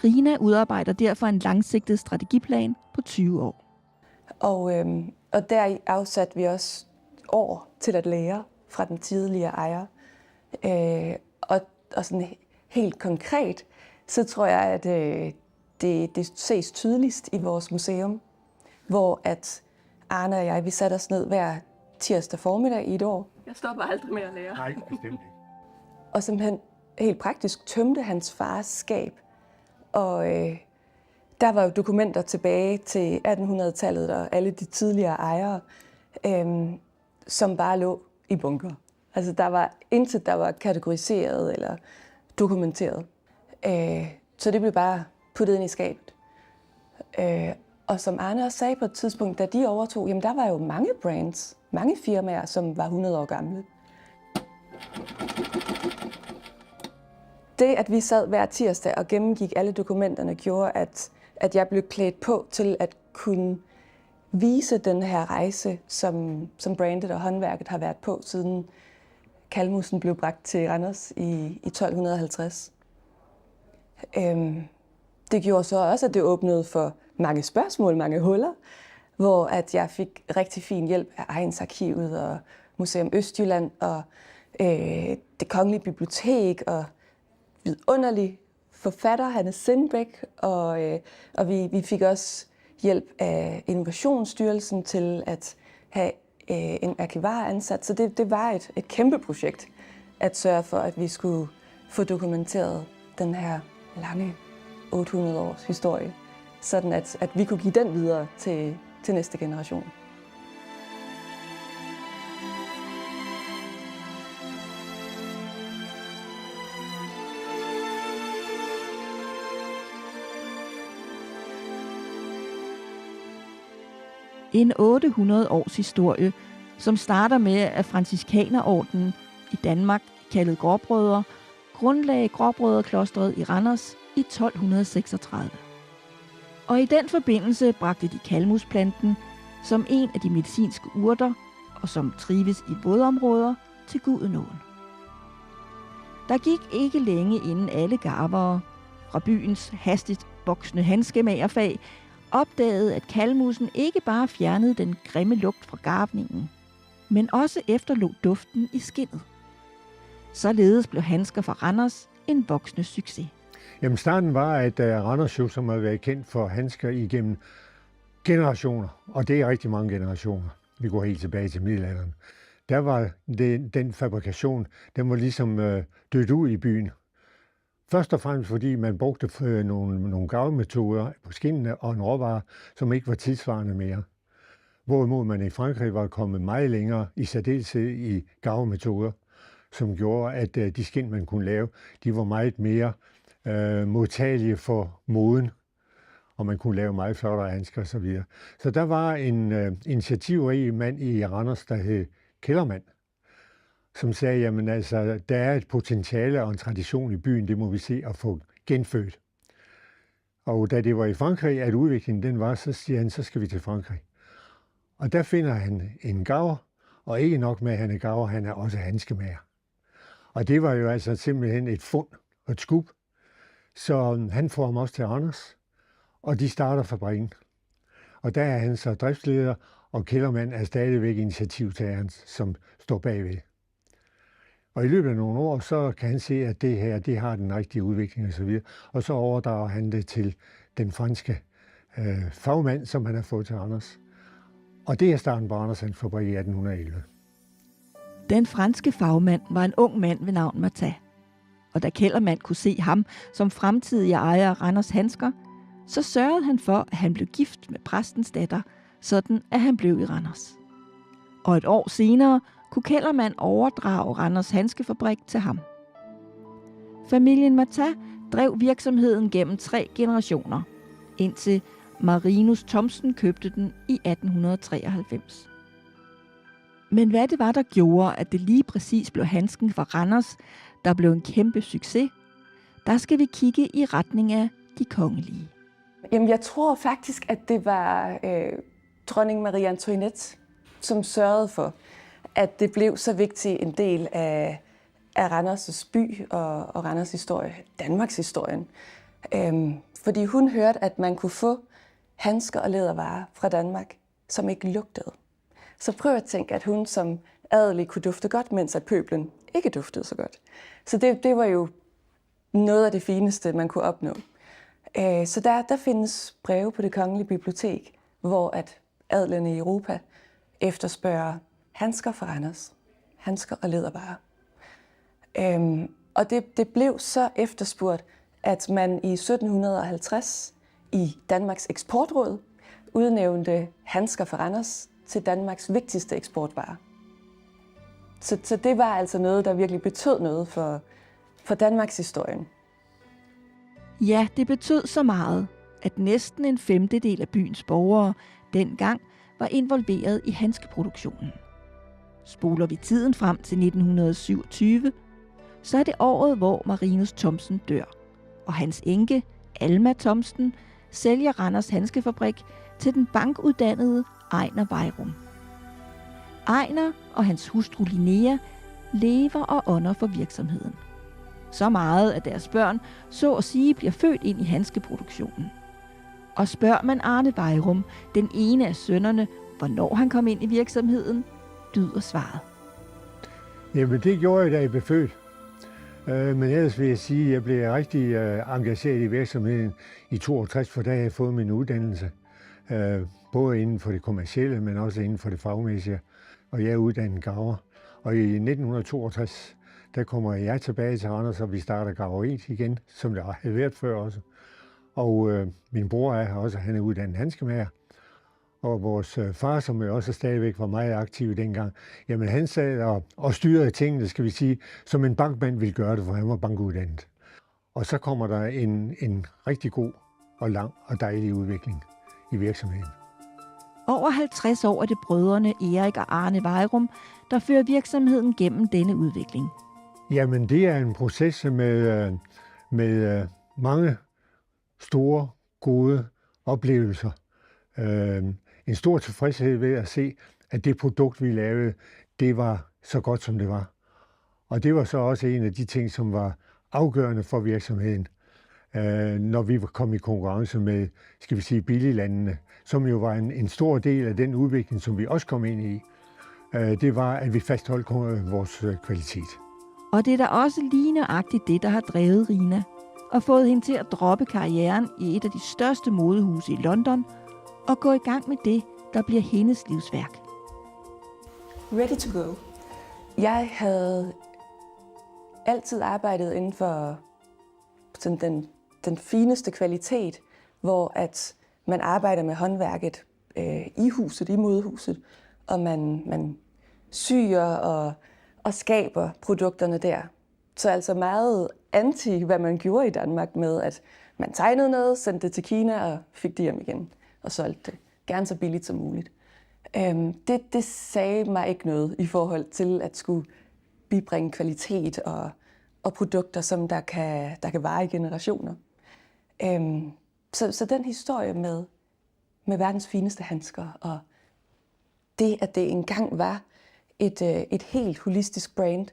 B: Rina udarbejder derfor en langsigtet strategiplan på 20 år.
A: Og der afsatte vi også år til at lære fra den tidligere ejer. Og sådan helt konkret, så tror jeg, at det ses tydeligst i vores museum, hvor at Arne og jeg, vi satte os ned hver tirsdag formiddag i et år. Jeg stopper aldrig med at lære.
D: Nej, bestemt ikke.
A: Og simpelthen helt praktisk tømte hans fars skab. Og der var jo dokumenter tilbage til 1800-tallet og alle de tidligere ejere, som bare lå i bunker. Altså der var intet, der var kategoriseret eller dokumenteret. Så det blev bare puttet ind i skabet. Og som Arne også sagde på et tidspunkt, da de overtog, jamen der var jo mange brands, mange firmaer, som var 100 år gamle. Det, at vi sad hver tirsdag og gennemgik alle dokumenterne, gjorde, at jeg blev klædt på til at kunne vise den her rejse, som brandet og håndværket har været på, siden kalmusen blev bragt til Randers i 1250. Det gjorde så også, at det åbnede for mange spørgsmål, mange huller, hvor at jeg fik rigtig fin hjælp af Egnsarkivet og Museum Østjylland og Det Kongelige Bibliotek og vidunderlig forfatter, Hanne Sindbæk, og vi fik også hjælp af Innovationsstyrelsen til at have en arkivar ansat. Så det var et kæmpe projekt at sørge for, at vi skulle få dokumenteret den her lange 800 års historie, sådan at vi kunne give den videre til næste generation.
B: En 800 års historie, som starter med, at Franciskanerordenen i Danmark, kaldet Gråbrødre, grundlagde Gråbrødreklostret i Randers i 1236. Og i den forbindelse bragte de kalmusplanten som en af de medicinske urter, og som trives i vådområder, til Gudenåen. Der gik ikke længe inden alle garvere fra byens hastigt voksende handskemagerfag opdagede, at kalmusen ikke bare fjernede den grimme lugt fra garvningen, men også efterlod duften i skindet. Således blev handsker fra Randers en voksende succes.
D: Jamen starten var, at Randers jo, som har været kendt for handsker igennem generationer, og det er rigtig mange generationer. Vi går helt tilbage til middelalderen. Der var den fabrikation, den var ligesom dødt ud i byen. Først og fremmest fordi man brugte nogle gavemetoder på skinnene og en råvare, som ikke var tidsvarende mere. Hvorimod man i Frankrig var kommet meget længere, i særdeleshed i gavemetoder, som gjorde, at de skind, man kunne lave, de var meget mere modtagelige for moden, og man kunne lave meget flottere handsker osv. Så der var en initiativrig mand i Randers, der hed Kellermann, som sagde, jamen altså, der er et potentiale og en tradition i byen, det må vi se at få genfødt. Og da det var i Frankrig, at udviklingen den var, så siger han, så skal vi til Frankrig. Og der finder han en garver, og ikke nok med, at han er garver, han er også handskemager. Og det var jo altså simpelthen et fund og et skub. Så han får ham også til Randers, og de starter fabrikken. Og der er han så driftsleder, og Kellermann er stadigvæk initiativtageren, som står bagved. Og i løbet af nogle år, så kan han se, at det her, det har den rigtige udvikling osv. Og så overdrager han det til den franske fagmand, som han har fået til Randers. Og det er starten på Randers Handskefabrik i 1811.
B: Den franske fagmand var en ung mand ved navn Martin. Og da Kellermann kunne se ham som fremtidige ejer af Randers Handsker, så sørgede han for, at han blev gift med præstens datter, sådan at han blev i Randers. Og et år senere kunne Kellermann overdrage Randers Handskefabrik til ham. Familien Martin drev virksomheden gennem 3 generationer, indtil Marinus Thomsen købte den i 1893. Men hvad det var, der gjorde, at det lige præcis blev handsken fra Randers, der blev en kæmpe succes, der skal vi kigge i retning af de kongelige.
A: Jamen, jeg tror faktisk, at det var dronning Marie Antoinette, som sørgede for, at det blev så vigtig en del af Randers' by og Randers' historie, Danmarks historien. Fordi hun hørte, at man kunne få handsker og lædervarer fra Danmark, som ikke lugtede. Så prøv at tænke, at hun som adelig kunne dufte godt, mens at pøblen ikke duftede så godt. Så det var jo noget af det fineste, man kunne opnå. Så der findes breve på Det Kongelige Bibliotek, hvor at adlene i Europa efterspørger handsker fra Randers, handsker og lædervarer. Og det blev så efterspurgt, at man i 1750 i Danmarks Eksportråd udnævnte handsker fra Randers til Danmarks vigtigste eksportvare. Så det var altså noget, der virkelig betød noget for Danmarks historien.
B: Ja, det betød så meget, at næsten en 1/5 af byens borgere dengang var involveret i handskeproduktionen. Spoler vi tiden frem til 1927, så er det året, hvor Marinus Thomsen dør, og hans enke, Alma Thomsen, sælger Randers Handskefabrik til den bankuddannede Ejner Vejrum. Ejner og hans hustru Linnea lever og ånder for virksomheden. Så meget, at deres børn så at sige bliver født ind i handskeproduktionen. Og spørger man Arne Vejrum, den ene af sønnerne, hvornår han kom ind i virksomheden, lyder svaret.
D: Jamen det gjorde jeg, da jeg blev født. Men ellers vil jeg sige, at jeg blev rigtig engageret i virksomheden i 62, for da havde jeg fået min uddannelse. Både inden for det kommercielle, men også inden for det fagmæssige. Og jeg er uddannet garver. Og i 1962, der kommer jeg tilbage til Randers, og vi starter garveriet igen, som det havde været før også. Og min bror er også, han er uddannet handskemager. Og vores far, som jo også stadigvæk var meget aktiv dengang, jamen han sad og styrede tingene, skal vi sige, som en bankmand ville gøre det, for han var bankuddannet. Og så kommer der en rigtig god og lang og dejlig udvikling i virksomheden.
B: Over 50 år er det brødrene Erik og Arne Vejrum, der fører virksomheden gennem denne udvikling.
D: Jamen det er en proces med mange store, gode oplevelser. En stor tilfredshed ved at se, at det produkt, vi lavede, det var så godt, som det var. Og det var så også en af de ting, som var afgørende for virksomheden, når vi kom i konkurrence med, skal vi sige, billiglandene, som jo var en stor del af den udvikling, som vi også kom ind i. Det var, at vi fastholdt vores kvalitet.
B: Og det er da også lige nøjagtigt det, der har drevet Rina og fået hende til at droppe karrieren i et af de største modehuse i London og gå i gang med det, der bliver hendes livsværk.
A: Ready to go. Jeg havde altid arbejdet inden for sådan den fineste kvalitet, hvor at man arbejder med håndværket i huset, i modehuset, og man syr og skaber produkterne der. Så altså meget anti, hvad man gjorde i Danmark med, at man tegnede noget, sendte det til Kina og fik det hjem igen og solgte det. Gerne så billigt som muligt. Det sagde mig ikke noget i forhold til at skulle bibringe kvalitet og produkter, som der kan vare i generationer. Så den historie med verdens fineste handsker, og det, at det engang var et helt holistisk brand,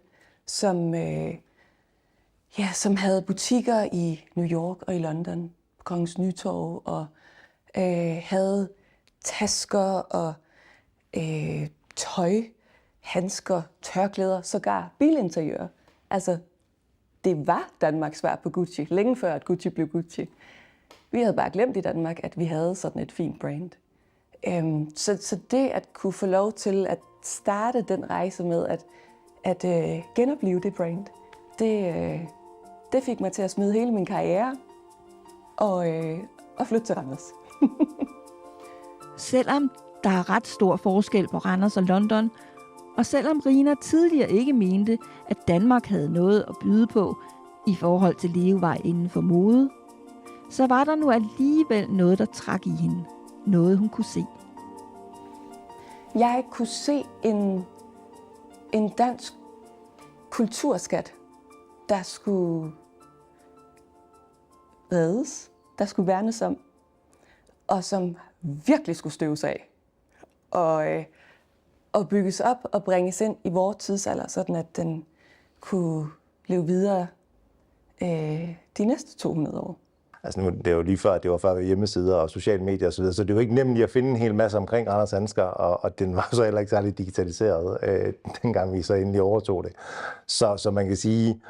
A: som havde butikker i New York og i London, på Kongens Nytorv, og havde tasker og tøj, handsker, tørklæder, sågar bilinteriør. Altså, det var Danmarks svar på Gucci, længe før at Gucci blev Gucci. Vi havde bare glemt i Danmark, at vi havde sådan et fint brand. Så det at kunne få lov til at starte den rejse med at genopleve det brand, det fik mig til at smide hele min karriere og flytte til Randers.
B: Selvom der er ret stor forskel på Randers og London, og selvom Rina tidligere ikke mente, at Danmark havde noget at byde på i forhold til levevej inden for mode, så var der nu alligevel noget, der trak i hende. Noget, hun kunne se.
A: Jeg kunne se en dansk kulturskat, der skulle reddes, der skulle værnes om, og som virkelig skulle støves af og bygges op og bringes ind i vores tidsalder, sådan at den kunne leve videre de næste 200 år.
C: Altså det er jo lige før, det var før hjemmesider og sociale medier og så videre, så det er jo ikke nemt lige at finde en hel masse omkring Randers handsker, og den var så heller ikke særlig digitaliseret, dengang vi så endelig overtog det. Så man kan sige,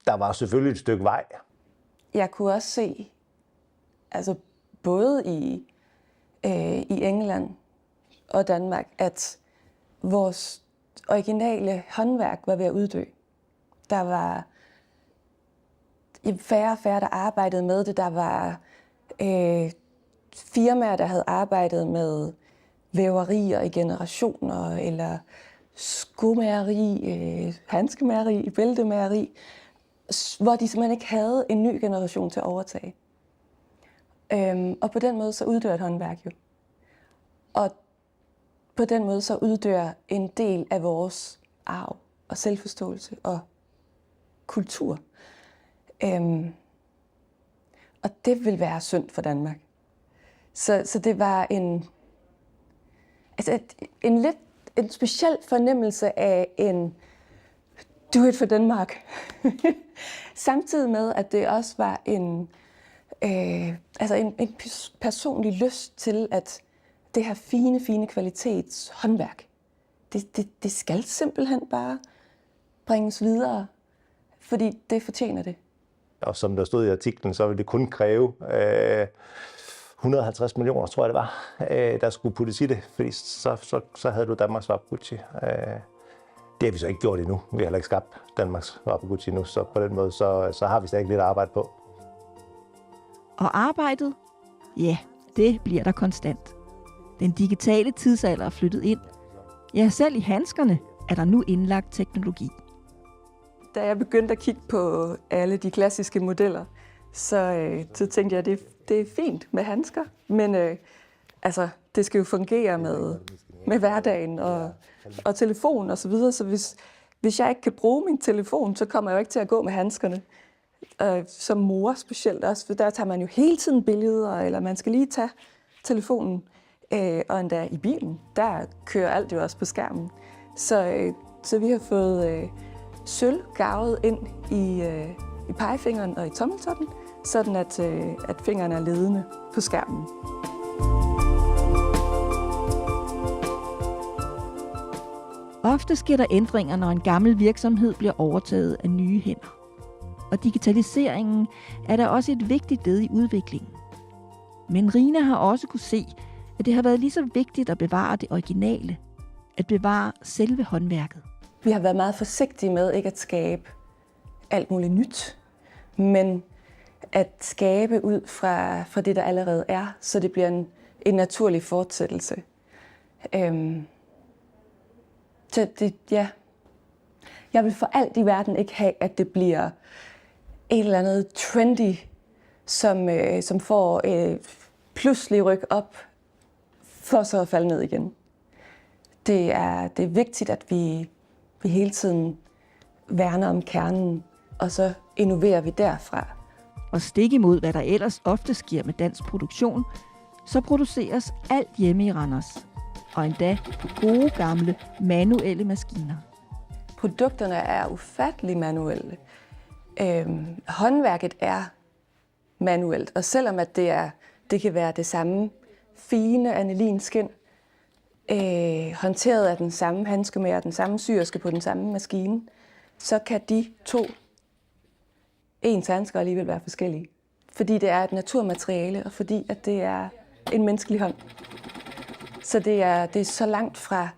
C: der var selvfølgelig et stykke vej.
A: Jeg kunne også se, altså både i England og Danmark, at vores originale håndværk var ved at uddø. Der var færre og færre, der arbejdede med det. Der var firmaer, der havde arbejdet med væverier i generationer, eller skomageri, handskemageri, bæltemageri, hvor de simpelthen ikke havde en ny generation til at overtage. Og på den måde så uddør et håndværk jo. Og på den måde så uddør en del af vores arv og selvforståelse og kultur. Og det vil være synd for Danmark. Så det var en speciel fornemmelse af en do it for Danmark. Samtidig med, at det også var en personlig lyst til, at det her fine kvalitetshåndværk, det skal simpelthen bare bringes videre, fordi det fortjener det.
C: Og som der stod i artiklen, så ville det kun kræve 150 millioner, tror jeg det var, der skulle puttes i det, fordi så havde du Danmarks svar på Gucci. Det har vi så ikke gjort endnu. Vi har heller ikke skabt Danmarks svar på Gucci endnu, så på den måde så har vi stadig lidt arbejde på.
B: Og arbejdet? Ja, det bliver der konstant. Den digitale tidsalder er flyttet ind. Ja, selv i handskerne er der nu indlagt teknologi.
A: Da jeg begyndte at kigge på alle de klassiske modeller, så tænkte jeg, at det er fint med handsker, men det skal jo fungere med hverdagen og telefon og så videre. Så hvis jeg ikke kan bruge min telefon, så kommer jeg jo ikke til at gå med handskerne. Som mor specielt også, for der tager man jo hele tiden billeder, eller man skal lige tage telefonen, og endda i bilen, der kører alt jo også på skærmen. Så vi har fået sølv garvet ind i pegefingeren og i tommeltotten, sådan at fingrene er ledende på skærmen.
B: Ofte sker der ændringer, når en gammel virksomhed bliver overtaget af nye hænder. Og digitaliseringen er da også et vigtigt led i udviklingen. Men Rina har også kunne se, at det har været lige så vigtigt at bevare det originale, at bevare selve håndværket.
A: Vi har været meget forsigtige med ikke at skabe alt muligt nyt, men at skabe ud fra det, der allerede er, så det bliver en naturlig fortsættelse. Jeg vil for alt i verden ikke have, at det bliver et eller andet trendy, som får pludselig ryk op, for så at falde ned igen. Det er vigtigt, at vi hele tiden værner om kernen, og så innoverer vi derfra.
B: Og stik imod, hvad der ellers ofte sker med dansk produktion, så produceres alt hjemme i Randers. Og endda på gode gamle manuelle maskiner.
A: Produkterne er ufattelig manuelle. Håndværket er manuelt, og selvom at det kan være det samme fine anilinskind, håndteret af den samme handskemager og den samme syerske på den samme maskine, så kan de to ens handsker alligevel være forskellige. Fordi det er et naturmateriale, og fordi at det er en menneskelig hånd. Så det er så langt fra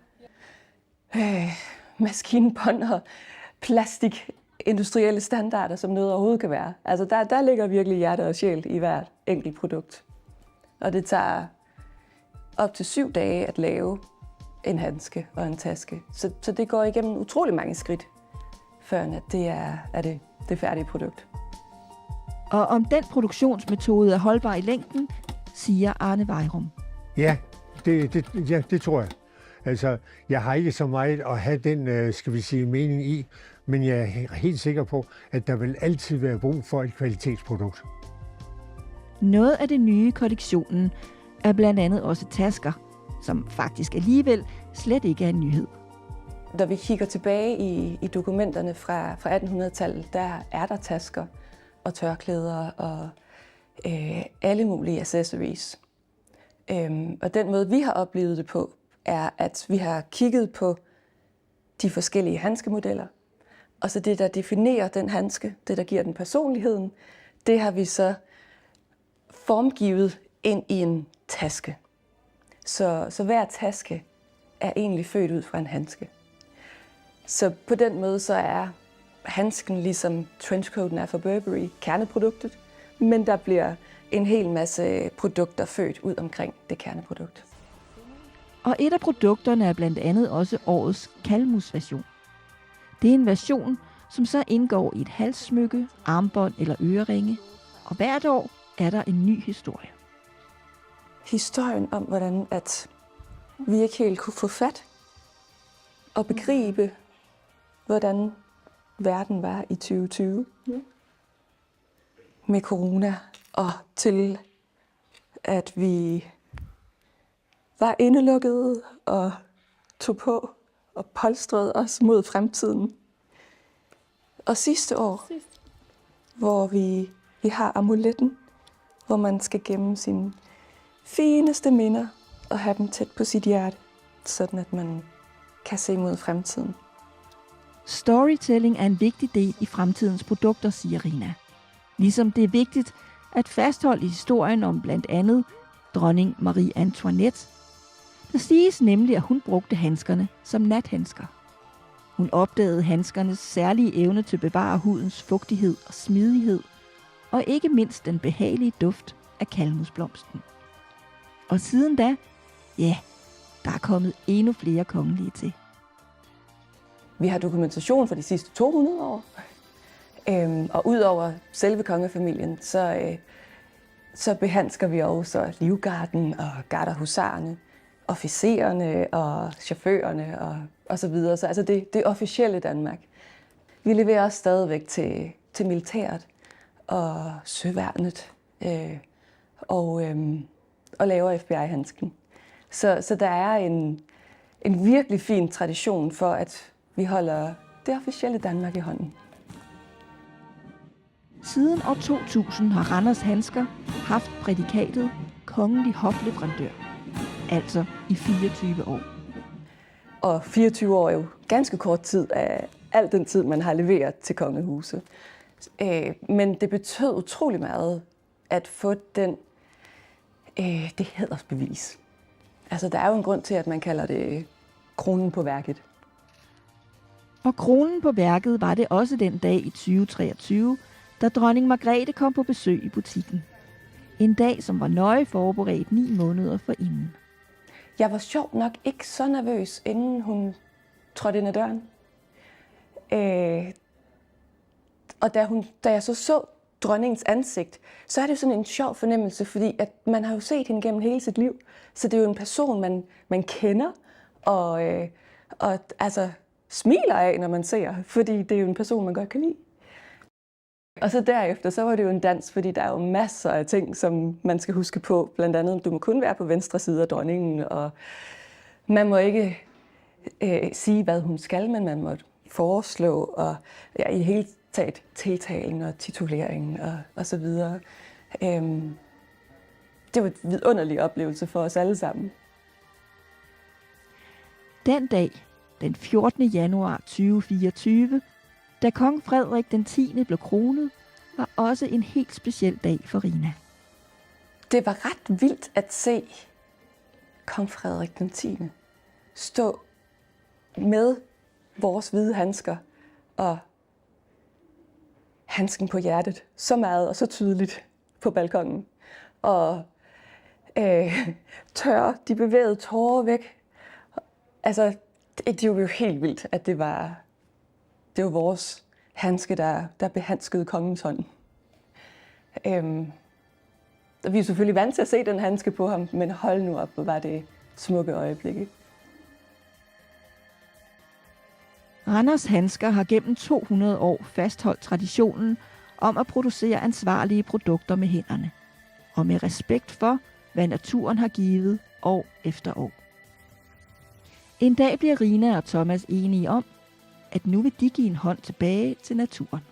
A: maskinbånd og plastik industrielle standarder, som noget overhovedet kan være. Altså der ligger virkelig hjerte og sjæl i hvert enkelt produkt. Og det tager op til 7 dage at lave en handske og en taske. Så det går igennem utrolig mange skridt, før at det er det færdige produkt.
B: Og om den produktionsmetode er holdbar i længden, siger Arne Vejrum.
D: Ja, det tror jeg. Altså, jeg har ikke så meget at have den, skal vi sige, mening i, men jeg er helt sikker på, at der vil altid være brug for et kvalitetsprodukt.
B: Noget af det nye i kollektionen er blandt andet også tasker, som faktisk alligevel slet ikke er en nyhed.
A: Når vi kigger tilbage i dokumenterne fra 1800-tallet, der er der tasker og tørklæder og alle mulige accessories. Og den måde, vi har oplevet det på, er, at vi har kigget på de forskellige handskemodeller, og så det, der definerer den handske, det, der giver den personligheden, det har vi så formgivet ind i en taske. Så hver taske er egentlig født ud fra en handske. Så på den måde så er handsken, ligesom trenchcoaten er for Burberry, kerneproduktet, men der bliver en hel masse produkter født ud omkring det kerneprodukt.
B: Og et af produkterne er blandt andet også årets Kalmus-version. Det er en version, som så indgår i et halssmykke, armbånd eller øreringe, og hvert år er der en ny historie.
A: Historien om, hvordan at vi ikke helt kunne få fat og begribe, hvordan verden var i 2020 med corona, og til at vi var indelukkede og tog på og polstrede os mod fremtiden. Og sidste år, hvor vi har amuletten, hvor man skal gemme sine fineste minder og have dem tæt på sit hjerte, sådan at man kan se mod fremtiden.
B: Storytelling er en vigtig del i fremtidens produkter, siger Rina. Ligesom det er vigtigt at fastholde historien om blandt andet dronning Marie Antoinette. Der siges nemlig, at hun brugte handskerne som nathandsker. Hun opdagede handskernes særlige evne til at bevare hudens fugtighed og smidighed, og ikke mindst den behagelige duft af kalmusblomsten. Og siden da, ja, der er kommet endnu flere kongelige til.
A: Vi har dokumentation for de sidste 200 år. Og ud over selve kongefamilien, så behandsker vi også livgarden og garderhusarerne, officererne og chaufførerne og så videre. Så altså det officielle Danmark. Vi leverer også stadigvæk til militæret og søværnet og laver FBI-handsken. Så der er en virkelig fin tradition for, at vi holder det officielle Danmark i hånden.
B: Siden år 2000 har Randers Handsker haft prædikatet kongelig hofleverandør, altså i 24 år.
A: Og 24 år er jo ganske kort tid af al den tid, man har leveret til kongehuset. Men det betød utrolig meget at få det hædersbevis. Altså, der er jo en grund til, at man kalder det kronen på værket.
B: Og kronen på værket var det også den dag i 2023, da dronning Margrethe kom på besøg i butikken. En dag, som var nøje forberedt 9 måneder forinden.
A: Jeg var sjovt nok ikke så nervøs, inden hun trådte ind ad døren. Og da jeg så dronningens ansigt, så er det sådan en sjov fornemmelse, fordi at man har jo set hende gennem hele sit liv. Så det er jo en person, man kender og altså smiler af, når man ser, fordi det er jo en person, man godt kan lide. Og så derefter, så var det jo en dans, fordi der er jo masser af ting, som man skal huske på. Blandt andet, du må kun være på venstre side af dronningen, og man må ikke sige, hvad hun skal, men man må foreslå, og ja, i hele taget tiltalen og tituleringen og så videre. Det var en vidunderlig oplevelse for os alle sammen.
B: Den dag, den 14. januar 2024, da kong Frederik den 10. blev kronet, var også en helt speciel dag for Rina.
A: Det var ret vildt at se kong Frederik den 10. stå med vores hvide handsker og handsken på hjertet så meget og så tydeligt på balkongen. Og tørre de bevægede tårer væk. Altså, det var jo helt vildt, at det var vores handske, der behandskede kongens hånd. Vi er selvfølgelig vant til at se den handske på ham, men hold nu op, hvor var det smukke øjeblikke.
B: Randers Handsker har gennem 200 år fastholdt traditionen om at producere ansvarlige produkter med hænderne, og med respekt for, hvad naturen har givet år efter år. En dag bliver Rina og Thomas enige om, at nu vil de give en hånd tilbage til naturen.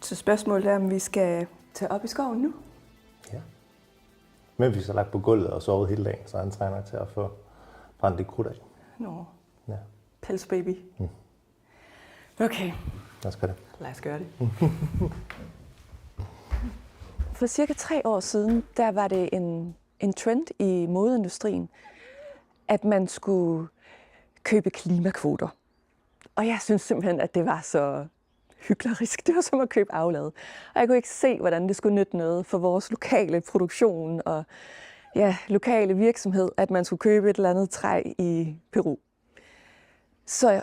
A: Så spørgsmålet er, om vi skal tage op i skoven nu?
C: Ja. Men vi så lagt på gulvet og sovet hele dagen, så han træner til at få brændt det krudt af.
A: Nå,
C: Ja.
A: pelsbaby. Okay,
C: Lad os gøre det.
A: lad os gøre det. For cirka 3 år siden, der var det en trend i modeindustrien, at man skulle købe klimakvoter. Og jeg synes simpelthen, at det var så hyklerisk. Det var som at købe aflad. Og jeg kunne ikke se, hvordan det skulle nytte noget for vores lokale produktion og lokale virksomhed, at man skulle købe et eller andet træ i Peru. Så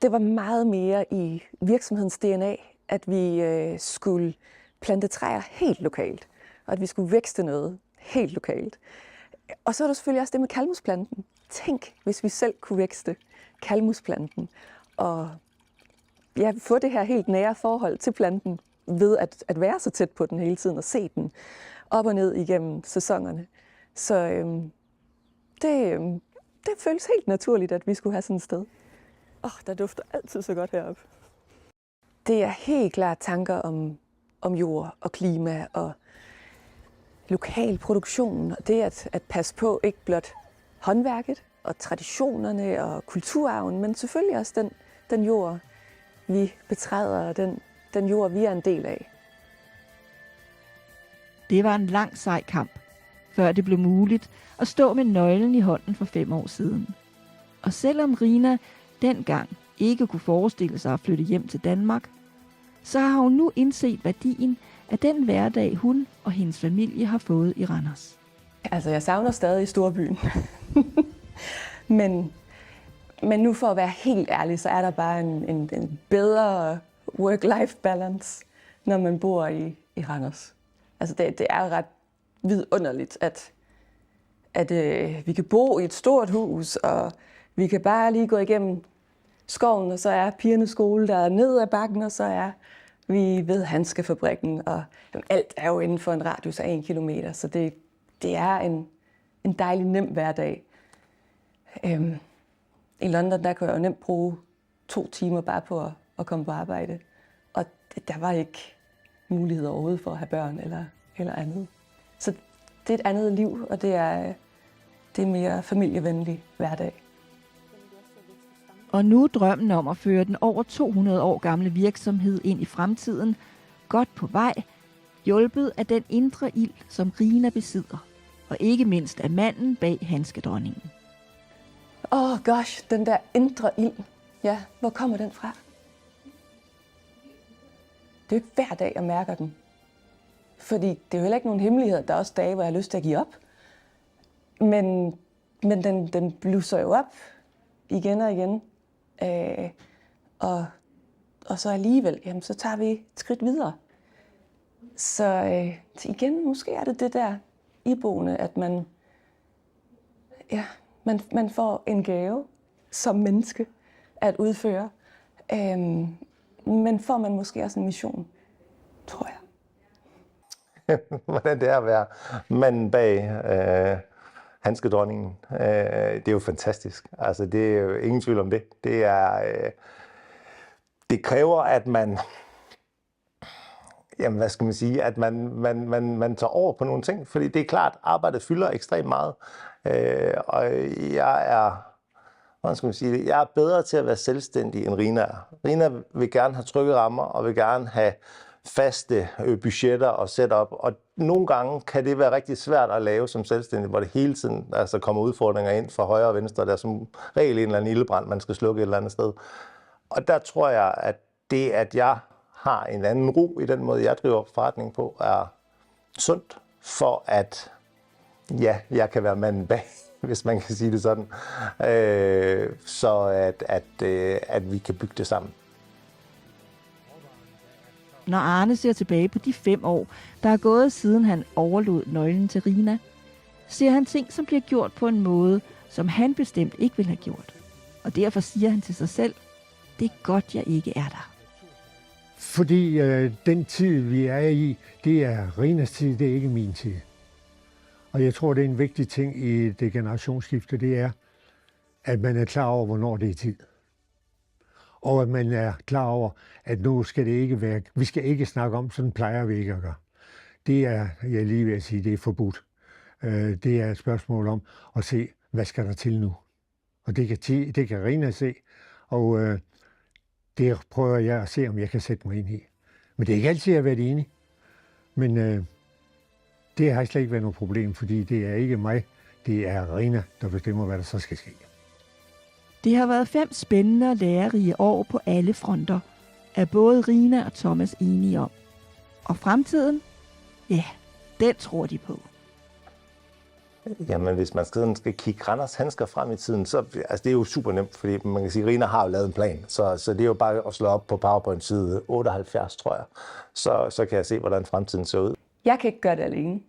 A: det var meget mere i virksomhedens DNA, at vi skulle plante træer helt lokalt, og at vi skulle vækste noget helt lokalt. Og så er der selvfølgelig også det med kalmusplanten. Tænk, hvis vi selv kunne vækste kalmusplanten, og få det her helt nære forhold til planten, ved at være så tæt på den hele tiden og se den op og ned igennem sæsonerne. Så det føles helt naturligt, at vi skulle have sådan et sted. Der dufter altid så godt heroppe. Det er helt klart tanker om jord og klima og lokal produktion. Og det at passe på ikke blot håndværket og traditionerne og kulturarven, men selvfølgelig også den den jord, vi betræder, og den jord, vi er en del af.
B: Det var en lang sej kamp, før det blev muligt at stå med nøglen i hånden for 5 år siden. Og selvom Rina dengang ikke kunne forestille sig at flytte hjem til Danmark, så har hun nu indset værdien af den hverdag, hun og hendes familie har fået i Randers.
A: Altså, jeg savner stadig storbyen. men nu for at være helt ærlig, så er der bare en bedre work-life balance, når man bor i Randers. Altså, det er ret vidunderligt, at vi kan bo i et stort hus, og vi kan bare lige gå igennem skoven, og så er pigernes skole der ned ad bakken, og så er vi ved handskefabrikken, og alt er jo inden for en radius af 1 kilometer, så det er en dejlig, nem hverdag. I London, der kunne jeg jo nemt bruge 2 timer bare på at komme på arbejde, og der var ikke mulighed overhovedet for at have børn eller andet. Så det er et andet liv, og det er mere familievenlig hverdag.
B: Og nu er drømmen om at føre den over 200 år gamle virksomhed ind i fremtiden godt på vej, hjulpet af den indre ild, som Rina besidder, og ikke mindst af manden bag handskedronningen.
A: Gosh, den der indre ild. Ja, hvor kommer den fra? Det er jo ikke hver dag, jeg mærker den. Fordi det er jo heller ikke nogen hemmelighed. Der er også dage, hvor jeg har lyst til at give op. Men den blusser jo op igen og igen. Og så alligevel, jamen, så tager vi et skridt videre. Så igen, måske er det der iboende, at man får en gave som menneske at udføre. Men får man måske også en mission, tror jeg.
C: Hvordan det er at være manden bag handskedronningen. Det er jo fantastisk. Altså, det er jo ingen tvivl om det. Det kræver, at man... Jamen, hvad skal man sige? At man tager over på nogle ting. Fordi det er klart, at arbejdet fylder ekstremt meget. Og jeg er... Hvordan skal man sige det? Jeg er bedre til at være selvstændig end Rina er. Rina vil gerne have trygge rammer og vil gerne have faste budgetter og setup. Og nogle gange kan det være rigtig svært at lave som selvstændig, hvor det hele tiden kommer udfordringer ind fra højre og venstre. Der er som regel en eller anden ildebrand, man skal slukke et eller andet sted. Og der tror jeg, at det, at jeg har en anden ro i den måde, jeg driver forretning på, er sundt for, at jeg kan være manden bag, hvis man kan sige det sådan. Så at vi kan bygge det sammen.
B: Når Arne ser tilbage på de 5 år, der er gået siden han overlod nøglen til Rina, ser han ting, som bliver gjort på en måde, som han bestemt ikke ville have gjort. Og derfor siger han til sig selv, det er godt, jeg ikke er der.
D: Fordi den tid, vi er i, det er Rinas tid, det er ikke min tid. Og jeg tror, det er en vigtig ting i det generationsskifte, det er, at man er klar over, hvornår det er tid. Og at man er klar over, at nu skal det ikke være, vi skal ikke snakke om, sådan plejer vi ikke at gøre. Det er, jeg lige ved at sige, det er forbudt. Det er et spørgsmål om at se, hvad skal der til nu? Og det kan Rina se, og det prøver jeg at se, om jeg kan sætte mig ind i. Men det er ikke altid, jeg har været enig. Men det har slet ikke været noget problem, fordi det er ikke mig, det er Rina, der bestemmer, hvad der så skal ske.
B: Det har været 5 spændende og lærerige år på alle fronter, er både Rina og Thomas enige om. Og fremtiden? Ja, den tror de på.
C: Jamen, hvis man skal kigge Randers handsker frem i tiden, så det er jo super nemt, fordi man kan sige, at Rina har jo lavet en plan. Så det er jo bare at slå op på PowerPoint side 78, tror jeg. Så kan jeg se, hvordan fremtiden ser ud.
A: Jeg kan ikke gøre det alene.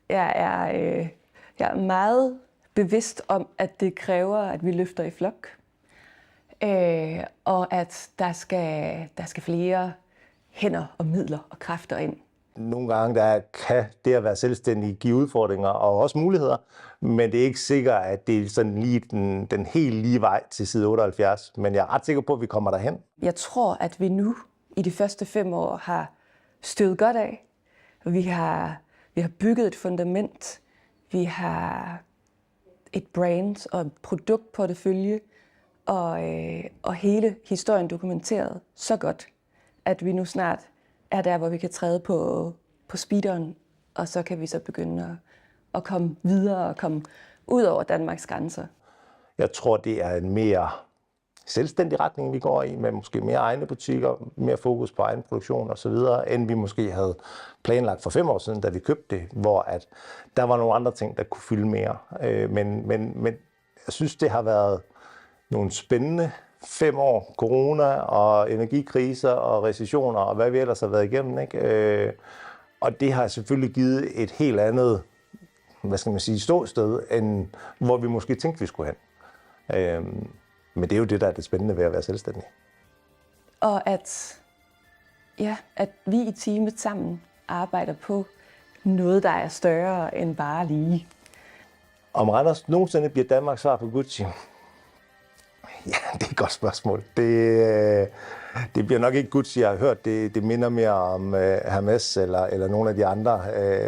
A: Jeg er meget bevidst om, at det kræver, at vi løfter i flok. Og at der skal flere hænder og midler og kræfter ind.
C: Nogle gange kan det at være selvstændig give udfordringer og også muligheder, men det er ikke sikkert, at det er sådan lige den helt lige vej til side 78. Men jeg er ret sikker på, at vi kommer derhen.
A: Jeg tror, at vi nu i de første 5 år har støvet godt af. Vi har bygget et fundament. Vi har et brand og et produktportefølje. og hele historien dokumenteret så godt, at vi nu snart er der, hvor vi kan træde på speederen, og så kan vi så begynde at komme videre og komme ud over Danmarks grænser.
C: Jeg tror, det er en mere selvstændig retning, vi går i, med måske mere egne butikker, mere fokus på egen produktion osv., end vi måske havde planlagt for 5 år siden, da vi købte det, hvor at der var nogle andre ting, der kunne fylde mere. Men jeg synes, det har været nogle spændende 5 år, corona og energikriser og recessioner og hvad vi ellers har været igennem, ikke? Og det har selvfølgelig givet et helt andet, ståsted, end hvor vi måske tænkte, vi skulle hen. Men det er jo det, der er det spændende ved at være selvstændig.
A: Og at vi i teamet sammen arbejder på noget, der er større end bare lige.
C: Om Randers nogensinde bliver Danmarks svar på Gucci? Ja, det er et godt spørgsmål. Det bliver nok ikke Gucci, jeg har hørt. Det minder mere om Hermes eller nogle af de andre.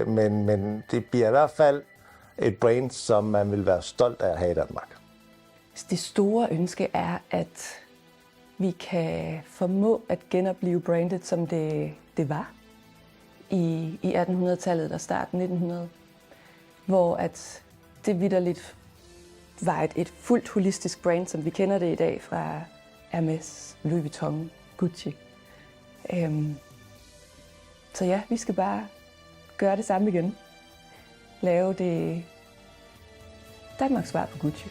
C: Men det bliver i hvert fald et brand, som man vil være stolt af at have i Danmark.
A: Det store ønske er, at vi kan formå at genopleve brandet, som det var i 1800-tallet og starten 1900, hvor at det vitterligt var et fuldt holistisk brand, som vi kender det i dag fra Hermes, Louis Vuitton, Gucci. Så ja, vi skal bare gøre det samme igen. Lave det Danmarks svar på Gucci.